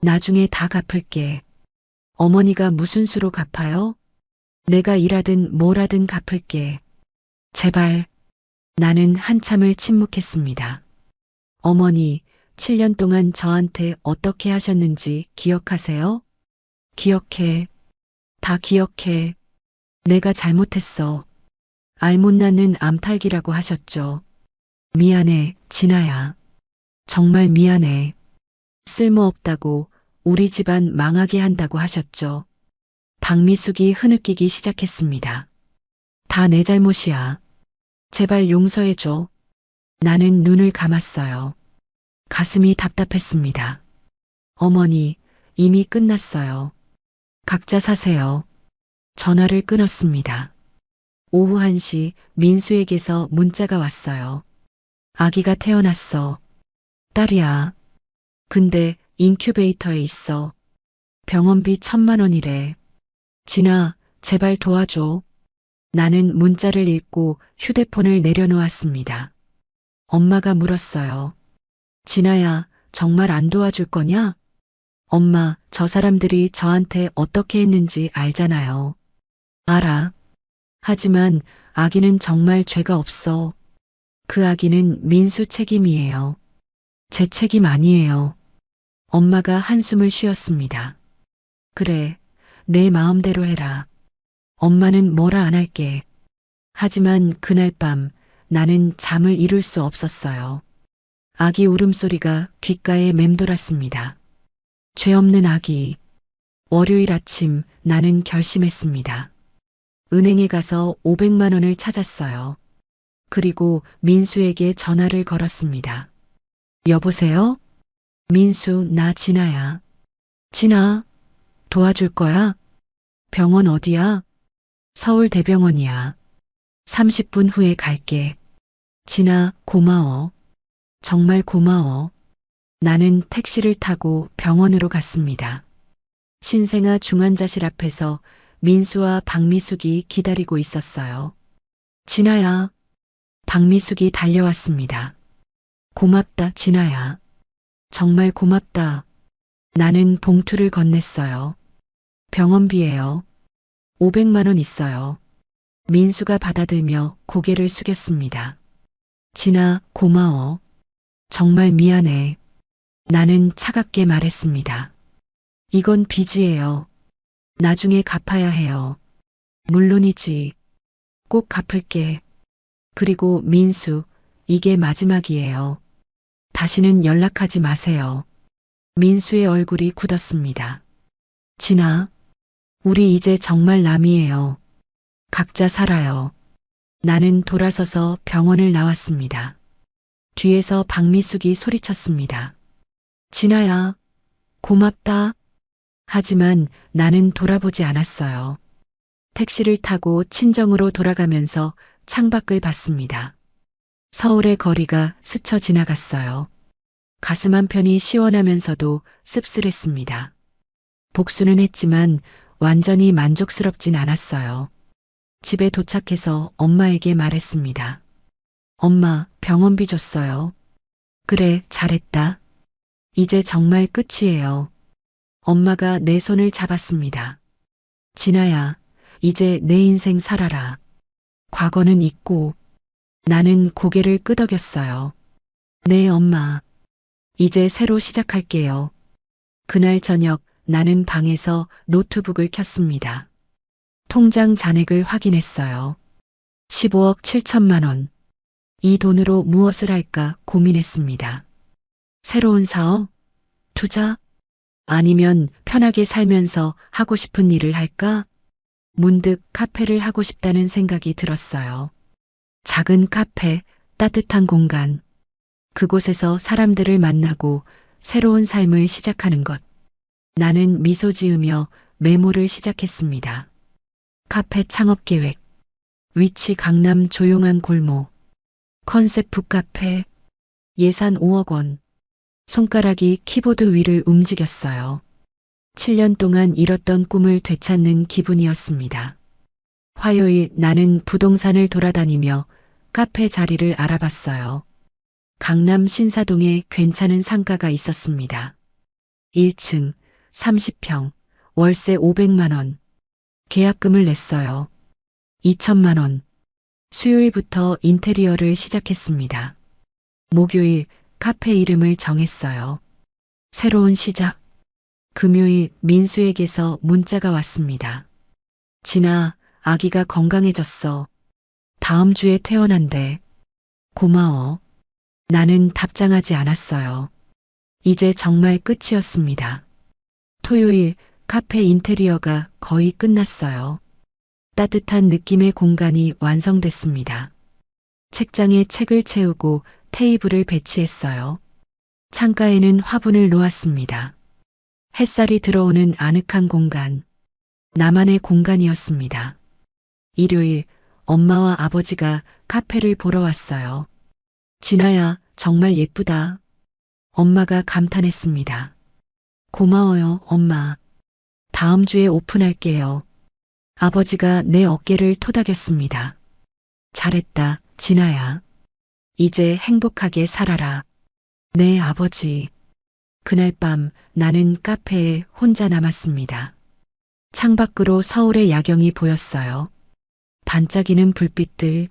나중에 다 갚을게. 어머니가 무슨 수로 갚아요? 내가 일하든 뭘 하든 갚을게. 제발. 나는 한참을 침묵했습니다. 어머니, 7년 동안 저한테 어떻게 하셨는지 기억하세요? 기억해. 다 기억해. 내가 잘못했어. 알못 낳는 암탈기라고 하셨죠. 미안해, 진아야. 정말 미안해. 쓸모없다고 우리 집안 망하게 한다고 하셨죠. 박미숙이 흐느끼기 시작했습니다. 다 내 잘못이야. 제발 용서해줘. 나는 눈을 감았어요. 가슴이 답답했습니다. 어머니, 이미 끝났어요. 각자 사세요. 전화를 끊었습니다. 오후 1시 민수에게서 문자가 왔어요. 아기가 태어났어. 딸이야. 근데 인큐베이터에 있어. 병원비 1,000만 원이래. 진아, 제발 도와줘. 나는 문자를 읽고 휴대폰을 내려놓았습니다. 엄마가 물었어요. 진아야, 정말 안 도와줄 거냐? 엄마, 저 사람들이 저한테 어떻게 했는지 알잖아요. 알아. 하지만 아기는 정말 죄가 없어. 그 아기는 민수 책임이에요. 제 책임 아니에요. 엄마가 한숨을 쉬었습니다. 그래, 내 마음대로 해라. 엄마는 뭐라 안 할게. 하지만 그날 밤 나는 잠을 이룰 수 없었어요. 아기 울음소리가 귓가에 맴돌았습니다. 죄 없는 아기. 월요일 아침 나는 결심했습니다. 은행에 가서 500만 원을 찾았어요. 그리고 민수에게 전화를 걸었습니다. 여보세요? 민수, 나 진아야. 진아, 도와줄 거야? 병원 어디야? 서울대병원이야. 30분 후에 갈게. 진아, 고마워. 정말 고마워. 나는 택시를 타고 병원으로 갔습니다. 신생아 중환자실 앞에서 민수와 박미숙이 기다리고 있었어요. 진아야. 박미숙이 달려왔습니다. 고맙다, 진아야. 정말 고맙다. 나는 봉투를 건넸어요. 병원비예요. 500만 원 있어요. 민수가 받아들며 고개를 숙였습니다. 진아, 고마워. 정말 미안해. 나는 차갑게 말했습니다. 이건 빚이에요. 나중에 갚아야 해요. 물론이지. 꼭 갚을게. 그리고 민수, 이게 마지막이에요. 다시는 연락하지 마세요. 민수의 얼굴이 굳었습니다. 진아, 우리 이제 정말 남이에요. 각자 살아요. 나는 돌아서서 병원을 나왔습니다. 뒤에서 박미숙이 소리쳤습니다. 진아야, 고맙다. 하지만 나는 돌아보지 않았어요. 택시를 타고 친정으로 돌아가면서 창밖을 봤습니다. 서울의 거리가 스쳐 지나갔어요. 가슴 한편이 시원하면서도 씁쓸했습니다. 복수는 했지만 완전히 만족스럽진 않았어요. 집에 도착해서 엄마에게 말했습니다. 엄마, 병원비 줬어요. 그래, 잘했다. 이제 정말 끝이에요. 엄마가 내 손을 잡았습니다. 진아야, 이제 내 인생 살아라. 과거는 잊고. 나는 고개를 끄덕였어요. 네, 엄마. 이제 새로 시작할게요. 그날 저녁 나는 방에서 노트북을 켰습니다. 통장 잔액을 확인했어요. 15억 7천만 원. 이 돈으로 무엇을 할까 고민했습니다. 새로운 사업? 투자? 아니면 편하게 살면서 하고 싶은 일을 할까? 문득 카페를 하고 싶다는 생각이 들었어요. 작은 카페, 따뜻한 공간. 그곳에서 사람들을 만나고 새로운 삶을 시작하는 것. 나는 미소 지으며 메모를 시작했습니다. 카페 창업 계획. 위치 강남 조용한 골목. 컨셉 북카페. 예산 5억 원. 손가락이 키보드 위를 움직였어요. 7년 동안 잃었던 꿈을 되찾는 기분이었습니다. 화요일 나는 부동산을 돌아다니며 카페 자리를 알아봤어요. 강남 신사동에 괜찮은 상가가 있었습니다. 1층, 30평, 월세 500만 원. 계약금을 냈어요. 2천만 원. 수요일부터 인테리어를 시작했습니다. 목요일 카페 이름을 정했어요. 새로운 시작. 금요일 민수에게서 문자가 왔습니다. 진아, 아기가 건강해졌어. 다음 주에 태어난대. 고마워. 나는 답장하지 않았어요. 이제 정말 끝이었습니다. 토요일 카페 인테리어가 거의 끝났어요. 따뜻한 느낌의 공간이 완성됐습니다. 책장에 책을 채우고 테이블을 배치했어요. 창가에는 화분을 놓았습니다. 햇살이 들어오는 아늑한 공간. 나만의 공간이었습니다. 일요일 엄마와 아버지가 카페를 보러 왔어요. 진아야, 정말 예쁘다. 엄마가 감탄했습니다. 고마워요, 엄마. 다음 주에 오픈할게요. 아버지가 내 어깨를 토닥였습니다. 잘했다, 진아야. 이제 행복하게 살아라. 네, 아버지. 그날 밤 나는 카페에 혼자 남았습니다. 창밖으로 서울의 야경이 보였어요. 반짝이는 불빛들.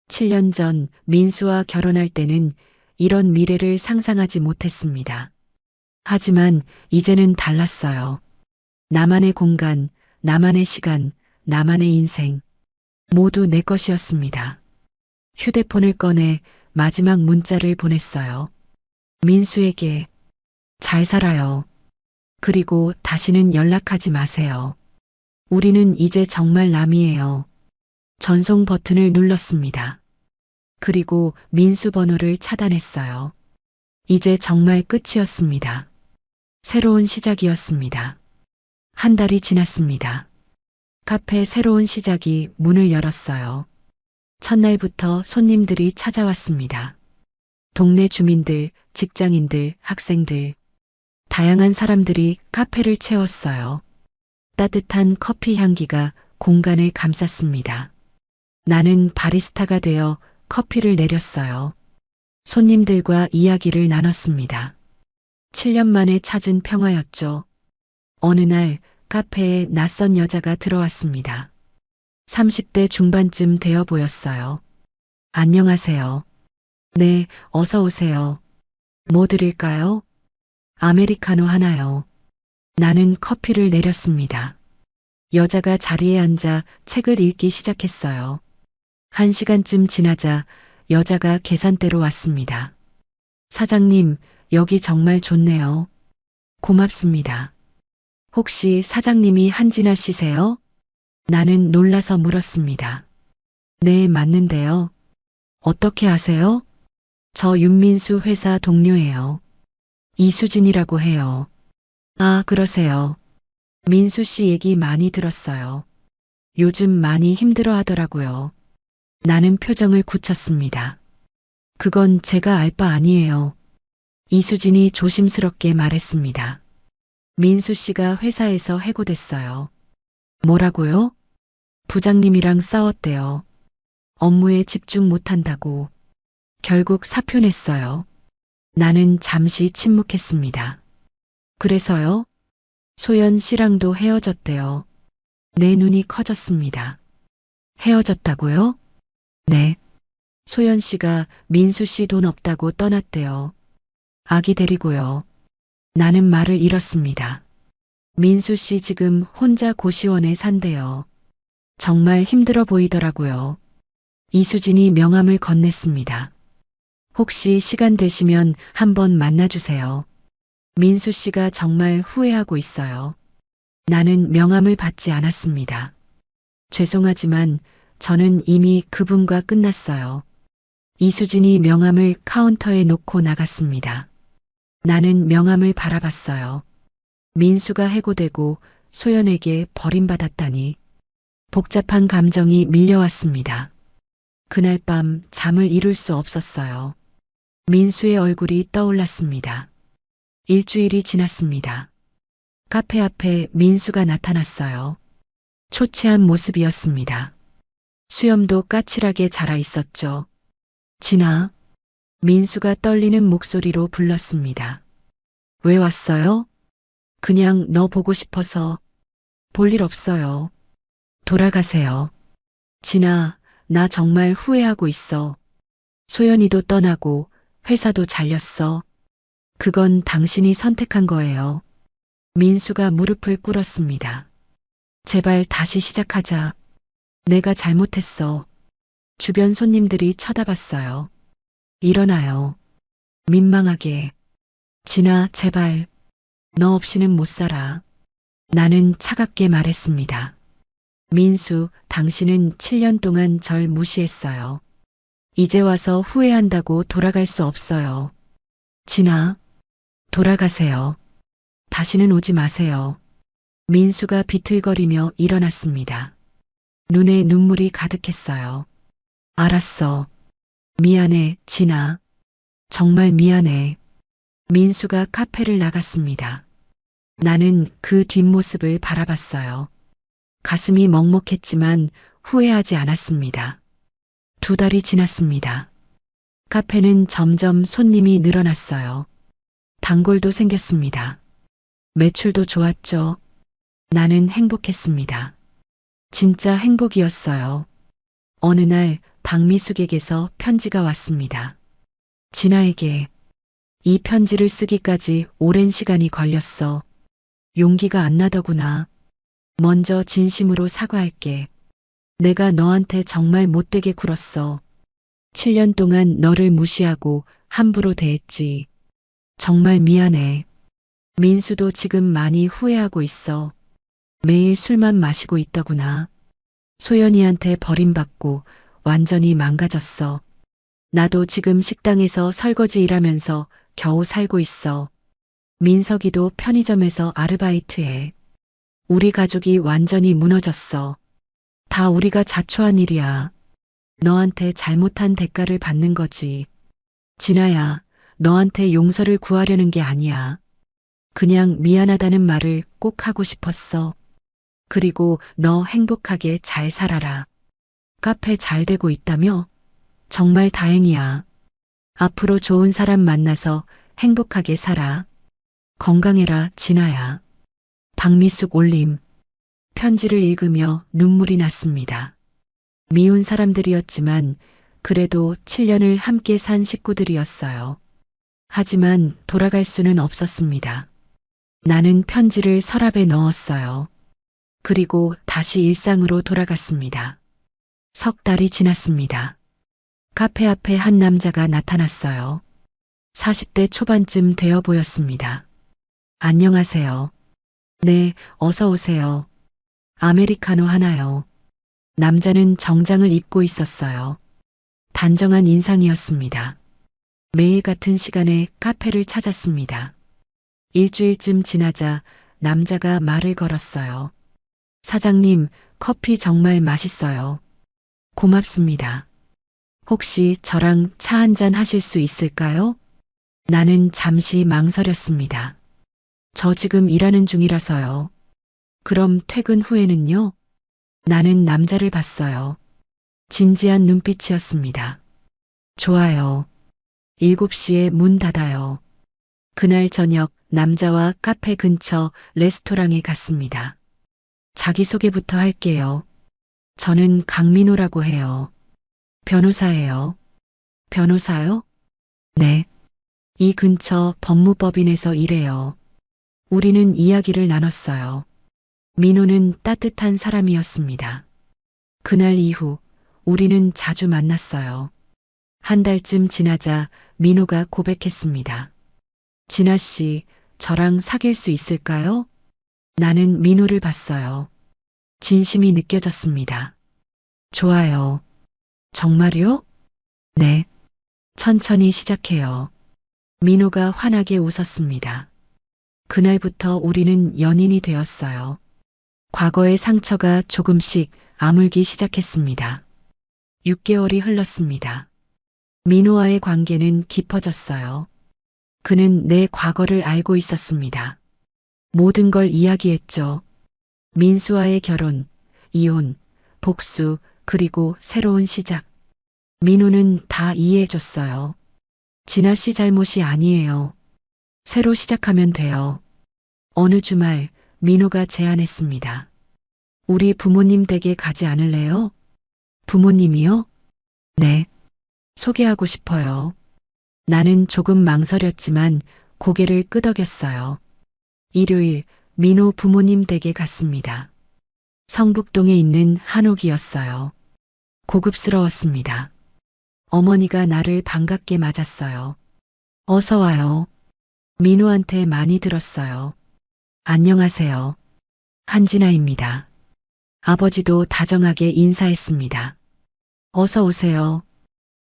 7년 전 민수와 결혼할 때는 이런 미래를 상상하지 못했습니다. 하지만 이제는 달랐어요. 나만의 공간, 나만의 시간, 나만의 인생. 모두 내 것이었습니다. 휴대폰을 꺼내 마지막 문자를 보냈어요. 민수에게 잘 살아요. 그리고 다시는 연락하지 마세요. 우리는 이제 정말 남이에요. 전송 버튼을 눌렀습니다. 그리고 민수 번호를 차단했어요. 이제 정말 끝이었습니다. 새로운 시작이었습니다. 한 달이 지났습니다. 카페 새로운 시작이 문을 열었어요. 첫날부터 손님들이 찾아왔습니다. 동네 주민들, 직장인들, 학생들. 다양한 사람들이 카페를 채웠어요. 따뜻한 커피 향기가 공간을 감쌌습니다. 나는 바리스타가 되어 커피를 내렸어요. 손님들과 이야기를 나눴습니다. 7년 만에 찾은 평화였죠. 어느 날 카페에 낯선 여자가 들어왔습니다. 30대 중반쯤 되어 보였어요. 안녕하세요. 네, 어서 오세요. 뭐 드릴까요? 아메리카노 하나요. 나는 커피를 내렸습니다. 여자가 자리에 앉아 책을 읽기 시작했어요. 1시간쯤 지나자 여자가 계산대로 왔습니다. 사장님, 여기 정말 좋네요. 고맙습니다. 혹시 사장님이 한진아 씨세요? 나는 놀라서 물었습니다. 네, 맞는데요. 어떻게 아세요? 저 윤민수 회사 동료예요. 이수진이라고 해요. 아, 그러세요. 민수 씨 얘기 많이 들었어요. 요즘 많이 힘들어 하더라고요. 나는 표정을 굳혔습니다. 그건 제가 알 바 아니에요. 이수진이 조심스럽게 말했습니다. 민수 씨가 회사에서 해고됐어요. 뭐라고요? 부장님이랑 싸웠대요. 업무에 집중 못한다고. 결국 사표 냈어요. 나는 잠시 침묵했습니다. 그래서요? 소연 씨랑도 헤어졌대요. 내 눈이 커졌습니다. 헤어졌다고요? 네. 소연 씨가 민수 씨 돈 없다고 떠났대요. 아기 데리고요. 나는 말을 잃었습니다. 민수 씨 지금 혼자 고시원에 산대요. 정말 힘들어 보이더라고요. 이수진이 명함을 건넸습니다. 혹시 시간 되시면 한번 만나주세요. 민수 씨가 정말 후회하고 있어요. 나는 명함을 받지 않았습니다. 죄송하지만 저는 이미 그분과 끝났어요. 이수진이 명함을 카운터에 놓고 나갔습니다. 나는 명함을 바라봤어요. 민수가 해고되고 소연에게 버림받았다니. 복잡한 감정이 밀려왔습니다. 그날 밤 잠을 이룰 수 없었어요. 민수의 얼굴이 떠올랐습니다. 일주일이 지났습니다. 카페 앞에 민수가 나타났어요. 초췌한 모습이었습니다. 수염도 까칠하게 자라 있었죠. 진아. 민수가 떨리는 목소리로 불렀습니다. 왜 왔어요? 그냥 너 보고 싶어서. 볼 일 없어요. 돌아가세요. 진아, 나 정말 후회하고 있어. 소연이도 떠나고 회사도 잘렸어. 그건 당신이 선택한 거예요. 민수가 무릎을 꿇었습니다. 제발 다시 시작하자. 내가 잘못했어. 주변 손님들이 쳐다봤어요. 일어나요. 민망하게. 진아, 제발. 너 없이는 못 살아. 나는 차갑게 말했습니다. 민수, 당신은 7년 동안 절 무시했어요. 이제 와서 후회한다고 돌아갈 수 없어요. 진아, 돌아가세요. 다시는 오지 마세요. 민수가 비틀거리며 일어났습니다. 눈에 눈물이 가득했어요. 알았어. 미안해, 진아. 정말 미안해. 민수가 카페를 나갔습니다. 나는 그 뒷모습을 바라봤어요. 가슴이 먹먹했지만 후회하지 않았습니다. 2달이 지났습니다. 카페는 점점 손님이 늘어났어요. 단골도 생겼습니다. 매출도 좋았죠. 나는 행복했습니다. 진짜 행복이었어요. 어느 날 박미숙에게서 편지가 왔습니다. 진아에게. 이 편지를 쓰기까지 오랜 시간이 걸렸어. 용기가 안 나더구나. 먼저 진심으로 사과할게. 내가 너한테 정말 못되게 굴었어. 7년 동안 너를 무시하고 함부로 대했지. 정말 미안해. 민수도 지금 많이 후회하고 있어. 매일 술만 마시고 있더구나. 소연이한테 버림받고 완전히 망가졌어. 나도 지금 식당에서 설거지 일하면서 겨우 살고 있어. 민석이도 편의점에서 아르바이트해. 우리 가족이 완전히 무너졌어. 다 우리가 자초한 일이야. 너한테 잘못한 대가를 받는 거지. 진아야, 너한테 용서를 구하려는 게 아니야. 그냥 미안하다는 말을 꼭 하고 싶었어. 그리고 너 행복하게 잘 살아라. 카페 잘 되고 있다며? 정말 다행이야. 앞으로 좋은 사람 만나서 행복하게 살아. 건강해라, 진아야. 박미숙 올림. 편지를 읽으며 눈물이 났습니다. 미운 사람들이었지만 그래도 7년을 함께 산 식구들이었어요. 하지만 돌아갈 수는 없었습니다. 나는 편지를 서랍에 넣었어요. 그리고 다시 일상으로 돌아갔습니다. 3달이 지났습니다. 카페 앞에 한 남자가 나타났어요. 40대 초반쯤 되어 보였습니다. 안녕하세요. 네, 어서 오세요. 아메리카노 하나요. 남자는 정장을 입고 있었어요. 단정한 인상이었습니다. 매일 같은 시간에 카페를 찾았습니다. 일주일쯤 지나자 남자가 말을 걸었어요. 사장님, 커피 정말 맛있어요. 고맙습니다. 혹시 저랑 차 한잔 하실 수 있을까요? 나는 잠시 망설였습니다. 저 지금 일하는 중이라서요. 그럼 퇴근 후에는요? 나는 남자를 봤어요. 진지한 눈빛이었습니다. 좋아요. 7시에 문 닫아요. 그날 저녁 남자와 카페 근처 레스토랑에 갔습니다. 자기소개부터 할게요. 저는 강민호라고 해요. 변호사예요. 변호사요? 네. 이 근처 법무법인에서 일해요. 우리는 이야기를 나눴어요. 민호는 따뜻한 사람이었습니다. 그날 이후 우리는 자주 만났어요. 한 달쯤 지나자 민호가 고백했습니다. 진아 씨, 저랑 사귈 수 있을까요? 나는 민호를 봤어요. 진심이 느껴졌습니다. 좋아요. 정말요? 네. 천천히 시작해요. 민호가 환하게 웃었습니다. 그날부터 우리는 연인이 되었어요. 과거의 상처가 조금씩 아물기 시작했습니다. 6개월이 흘렀습니다. 민호와의 관계는 깊어졌어요. 그는 내 과거를 알고 있었습니다. 모든 걸 이야기했죠. 민수와의 결혼, 이혼, 복수, 그리고 새로운 시작. 민호는 다 이해해줬어요. 진아 씨 잘못이 아니에요. 새로 시작하면 돼요. 어느 주말 민호가 제안했습니다. 우리 부모님 댁에 가지 않을래요? 부모님이요? 네. 소개하고 싶어요. 나는 조금 망설였지만 고개를 끄덕였어요. 일요일 민호 부모님 댁에 갔습니다. 성북동에 있는 한옥이었어요. 고급스러웠습니다. 어머니가 나를 반갑게 맞았어요. 어서 와요. 민호한테 많이 들었어요. 안녕하세요. 한진아입니다. 아버지도 다정하게 인사했습니다. 어서 오세요.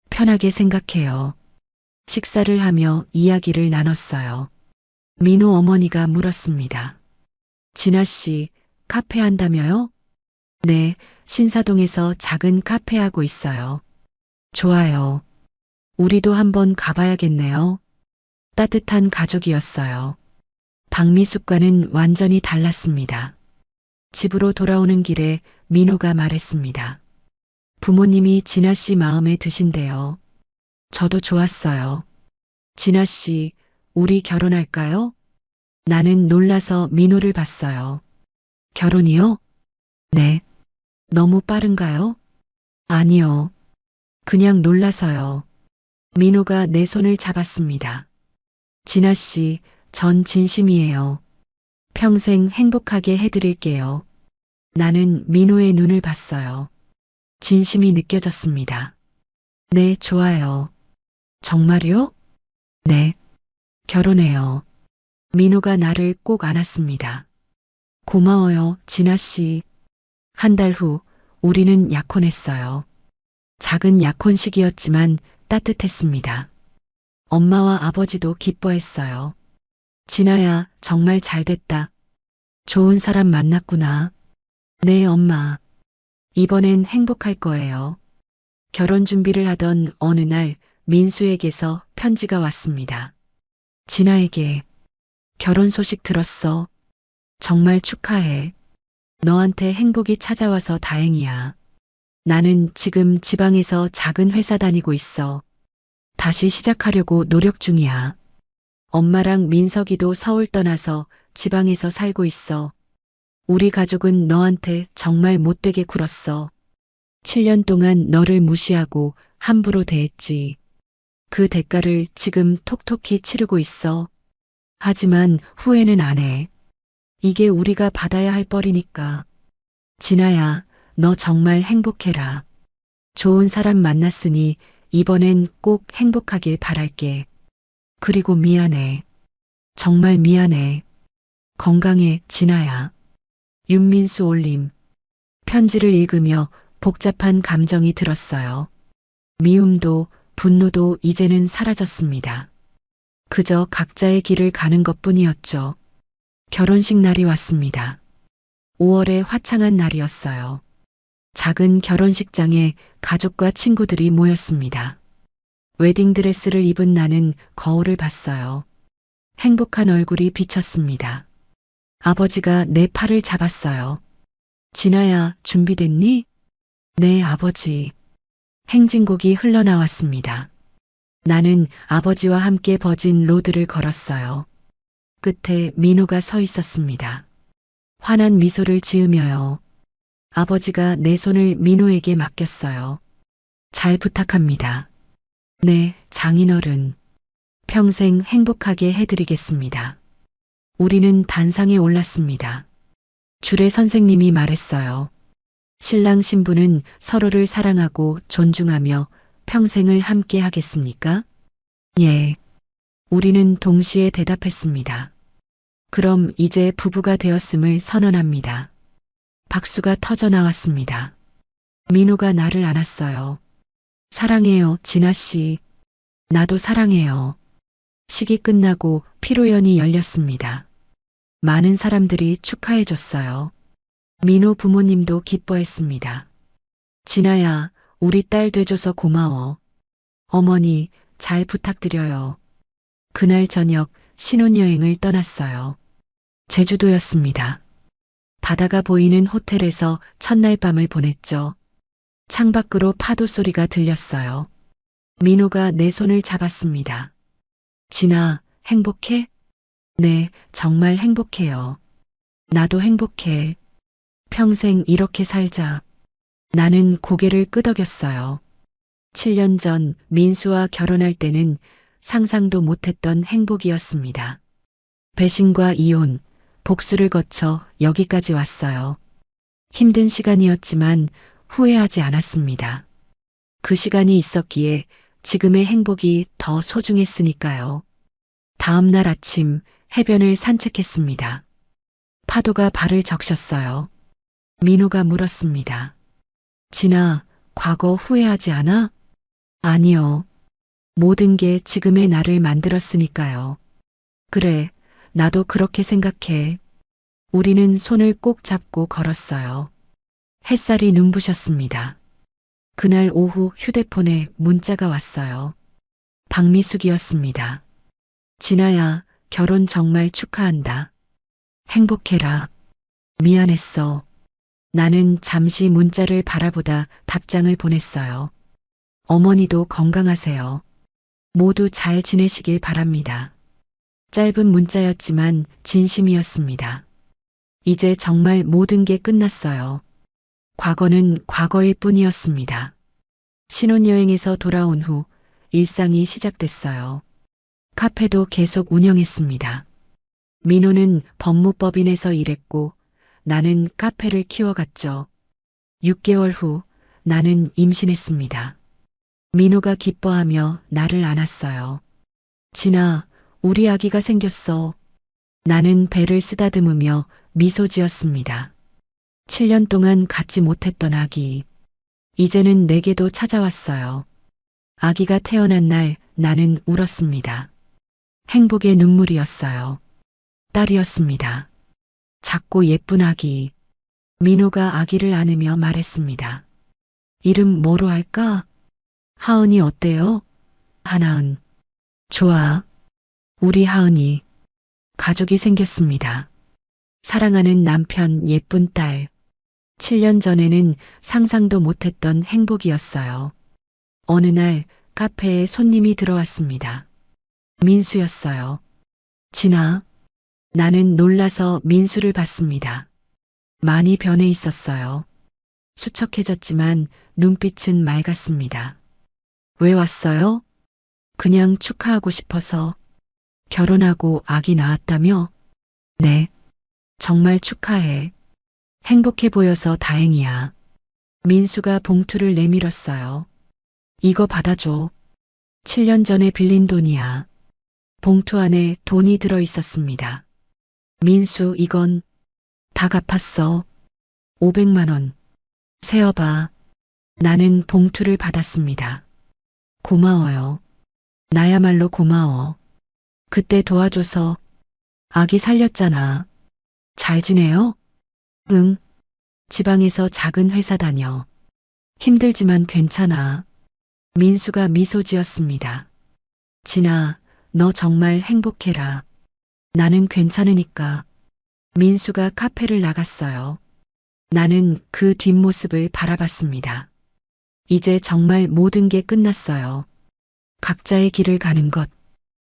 편하게 생각해요. 식사를 하며 이야기를 나눴어요. 민호 어머니가 물었습니다. 진아 씨, 카페 한다며요? 네, 신사동에서 작은 카페 하고 있어요. 좋아요. 우리도 한번 가봐야겠네요. 따뜻한 가족이었어요. 박미숙과는 완전히 달랐습니다. 집으로 돌아오는 길에 민호가 말했습니다. 부모님이 진아 씨 마음에 드신대요. 저도 좋았어요. 진아 씨, 우리 결혼할까요? 나는 놀라서 민호를 봤어요. 결혼이요? 네. 너무 빠른가요? 아니요. 그냥 놀라서요. 민호가 내 손을 잡았습니다. 진아 씨, 전 진심이에요. 평생 행복하게 해드릴게요. 나는 민호의 눈을 봤어요. 진심이 느껴졌습니다. 네, 좋아요. 정말요? 네. 결혼해요. 민호가 나를 꼭 안았습니다. 고마워요, 진아 씨. 한 달 후 우리는 약혼했어요. 작은 약혼식이었지만 따뜻했습니다. 엄마와 아버지도 기뻐했어요. 진아야, 정말 잘 됐다. 좋은 사람 만났구나. 네, 엄마. 이번엔 행복할 거예요. 결혼 준비를 하던 어느 날 민수에게서 편지가 왔습니다. 진아에게 결혼 소식 들었어. 정말 축하해. 너한테 행복이 찾아와서 다행이야. 나는 지금 지방에서 작은 회사 다니고 있어. 다시 시작하려고 노력 중이야. 엄마랑 민석이도 서울 떠나서 지방에서 살고 있어. 우리 가족은 너한테 정말 못되게 굴었어. 7년 동안 너를 무시하고 함부로 대했지. 그 대가를 지금 톡톡히 치르고 있어. 하지만 후회는 안 해. 이게 우리가 받아야 할 뻘이니까. 진아야, 너 정말 행복해라. 좋은 사람 만났으니 이번엔 꼭 행복하길 바랄게. 그리고 미안해. 정말 미안해. 건강해, 진아야. 윤민수 올림. 편지를 읽으며 복잡한 감정이 들었어요. 미움도 분노도 이제는 사라졌습니다. 그저 각자의 길을 가는 것뿐이었죠. 결혼식 날이 왔습니다. 5월의 화창한 날이었어요. 작은 결혼식장에 가족과 친구들이 모였습니다. 웨딩드레스를 입은 나는 거울을 봤어요. 행복한 얼굴이 비쳤습니다. 아버지가 내 팔을 잡았어요. 진아야, 준비됐니? 네, 아버지. 행진곡이 흘러나왔습니다. 나는 아버지와 함께 버진 로드를 걸었어요. 끝에 민호가 서 있었습니다. 환한 미소를 지으며요. 아버지가 내 손을 민호에게 맡겼어요. 잘 부탁합니다. 네, 장인어른. 평생 행복하게 해드리겠습니다. 우리는 단상에 올랐습니다. 주례 선생님이 말했어요. 신랑 신부는 서로를 사랑하고 존중하며 평생을 함께 하겠습니까? 예. 우리는 동시에 대답했습니다. 그럼 이제 부부가 되었음을 선언합니다. 박수가 터져 나왔습니다. 민호가 나를 안았어요. 사랑해요, 진아 씨. 나도 사랑해요. 식이 끝나고 피로연이 열렸습니다. 많은 사람들이 축하해줬어요. 민호 부모님도 기뻐했습니다. 진아야, 우리 딸 돼줘서 고마워. 어머니, 잘 부탁드려요. 그날 저녁 신혼여행을 떠났어요. 제주도였습니다. 바다가 보이는 호텔에서 첫날 밤을 보냈죠. 창밖으로 파도 소리가 들렸어요. 민호가 내 손을 잡았습니다. 진아, 행복해? 네, 정말 행복해요. 나도 행복해. 평생 이렇게 살자. 나는 고개를 끄덕였어요. 7년 전 민수와 결혼할 때는 상상도 못했던 행복이었습니다. 배신과 이혼, 복수를 거쳐 여기까지 왔어요. 힘든 시간이었지만 후회하지 않았습니다. 그 시간이 있었기에 지금의 행복이 더 소중했으니까요. 다음 날 아침 해변을 산책했습니다. 파도가 발을 적셨어요. 민호가 물었습니다. 진아, 과거 후회하지 않아? 아니요. 모든 게 지금의 나를 만들었으니까요. 그래, 나도 그렇게 생각해. 우리는 손을 꼭 잡고 걸었어요. 햇살이 눈부셨습니다. 그날 오후 휴대폰에 문자가 왔어요. 박미숙이었습니다. 진아야, 결혼 정말 축하한다. 행복해라. 미안했어. 나는 잠시 문자를 바라보다 답장을 보냈어요. 어머니도 건강하세요. 모두 잘 지내시길 바랍니다. 짧은 문자였지만 진심이었습니다. 이제 정말 모든 게 끝났어요. 과거는 과거일 뿐이었습니다. 신혼여행에서 돌아온 후 일상이 시작됐어요. 카페도 계속 운영했습니다. 민호는 법무법인에서 일했고 나는 카페를 키워갔죠. 6개월 후 나는 임신했습니다. 민호가 기뻐하며 나를 안았어요. 진아, 우리 아기가 생겼어. 나는 배를 쓰다듬으며 미소 지었습니다. 7년 동안 갖지 못했던 아기. 이제는 내게도 찾아왔어요. 아기가 태어난 날 나는 울었습니다. 행복의 눈물이었어요. 딸이었습니다. 작고 예쁜 아기. 민호가 아기를 안으며 말했습니다. 이름 뭐로 할까? 하은이 어때요? 하나은. 좋아. 우리 하은이. 가족이 생겼습니다. 사랑하는 남편, 예쁜 딸. 7년 전에는 상상도 못했던 행복이었어요. 어느 날 카페에 손님이 들어왔습니다. 민수였어요. 진아. 나는 놀라서 민수를 봤습니다. 많이 변해 있었어요. 수척해졌지만 눈빛은 맑았습니다. 왜 왔어요? 그냥 축하하고 싶어서. 결혼하고 아기 낳았다며? 네. 정말 축하해. 행복해 보여서 다행이야. 민수가 봉투를 내밀었어요. 이거 받아줘. 7년 전에 빌린 돈이야. 봉투 안에 돈이 들어 있었습니다. 민수, 이건 다 갚았어. 500만 원. 세어봐. 나는 봉투를 받았습니다. 고마워요. 나야말로 고마워. 그때 도와줘서 아기 살렸잖아. 잘 지내요? 응. 지방에서 작은 회사 다녀. 힘들지만 괜찮아. 민수가 미소 지었습니다. 진아, 너 정말 행복해라. 나는 괜찮으니까. 민수가 카페를 나갔어요. 나는 그 뒷모습을 바라봤습니다. 이제 정말 모든 게 끝났어요. 각자의 길을 가는 것.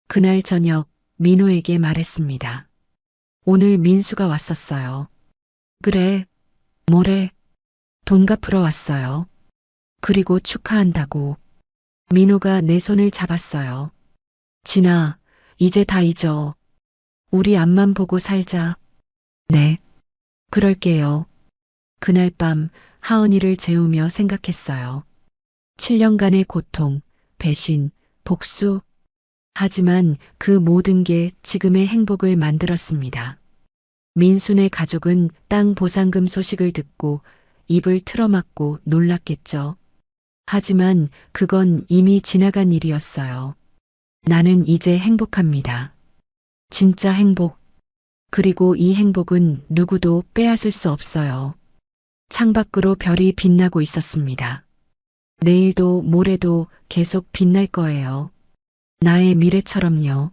그날 저녁 민호에게 말했습니다. 오늘 민수가 왔었어요. 그래. 뭐래? 돈 갚으러 왔어요. 그리고 축하한다고. 민호가 내 손을 잡았어요. 진아, 이제 다 잊어. 우리 앞만 보고 살자. 네. 그럴게요. 그날 밤 하은이를 재우며 생각했어요. 7년간의 고통, 배신, 복수. 하지만 그 모든 게 지금의 행복을 만들었습니다. 민순의 가족은 땅 보상금 소식을 듣고 입을 틀어막고 놀랐겠죠. 하지만 그건 이미 지나간 일이었어요. 나는 이제 행복합니다. 진짜 행복. 그리고 이 행복은 누구도 빼앗을 수 없어요. 창밖으로 별이 빛나고 있었습니다. 내일도 모레도 계속 빛날 거예요. 나의 미래처럼요.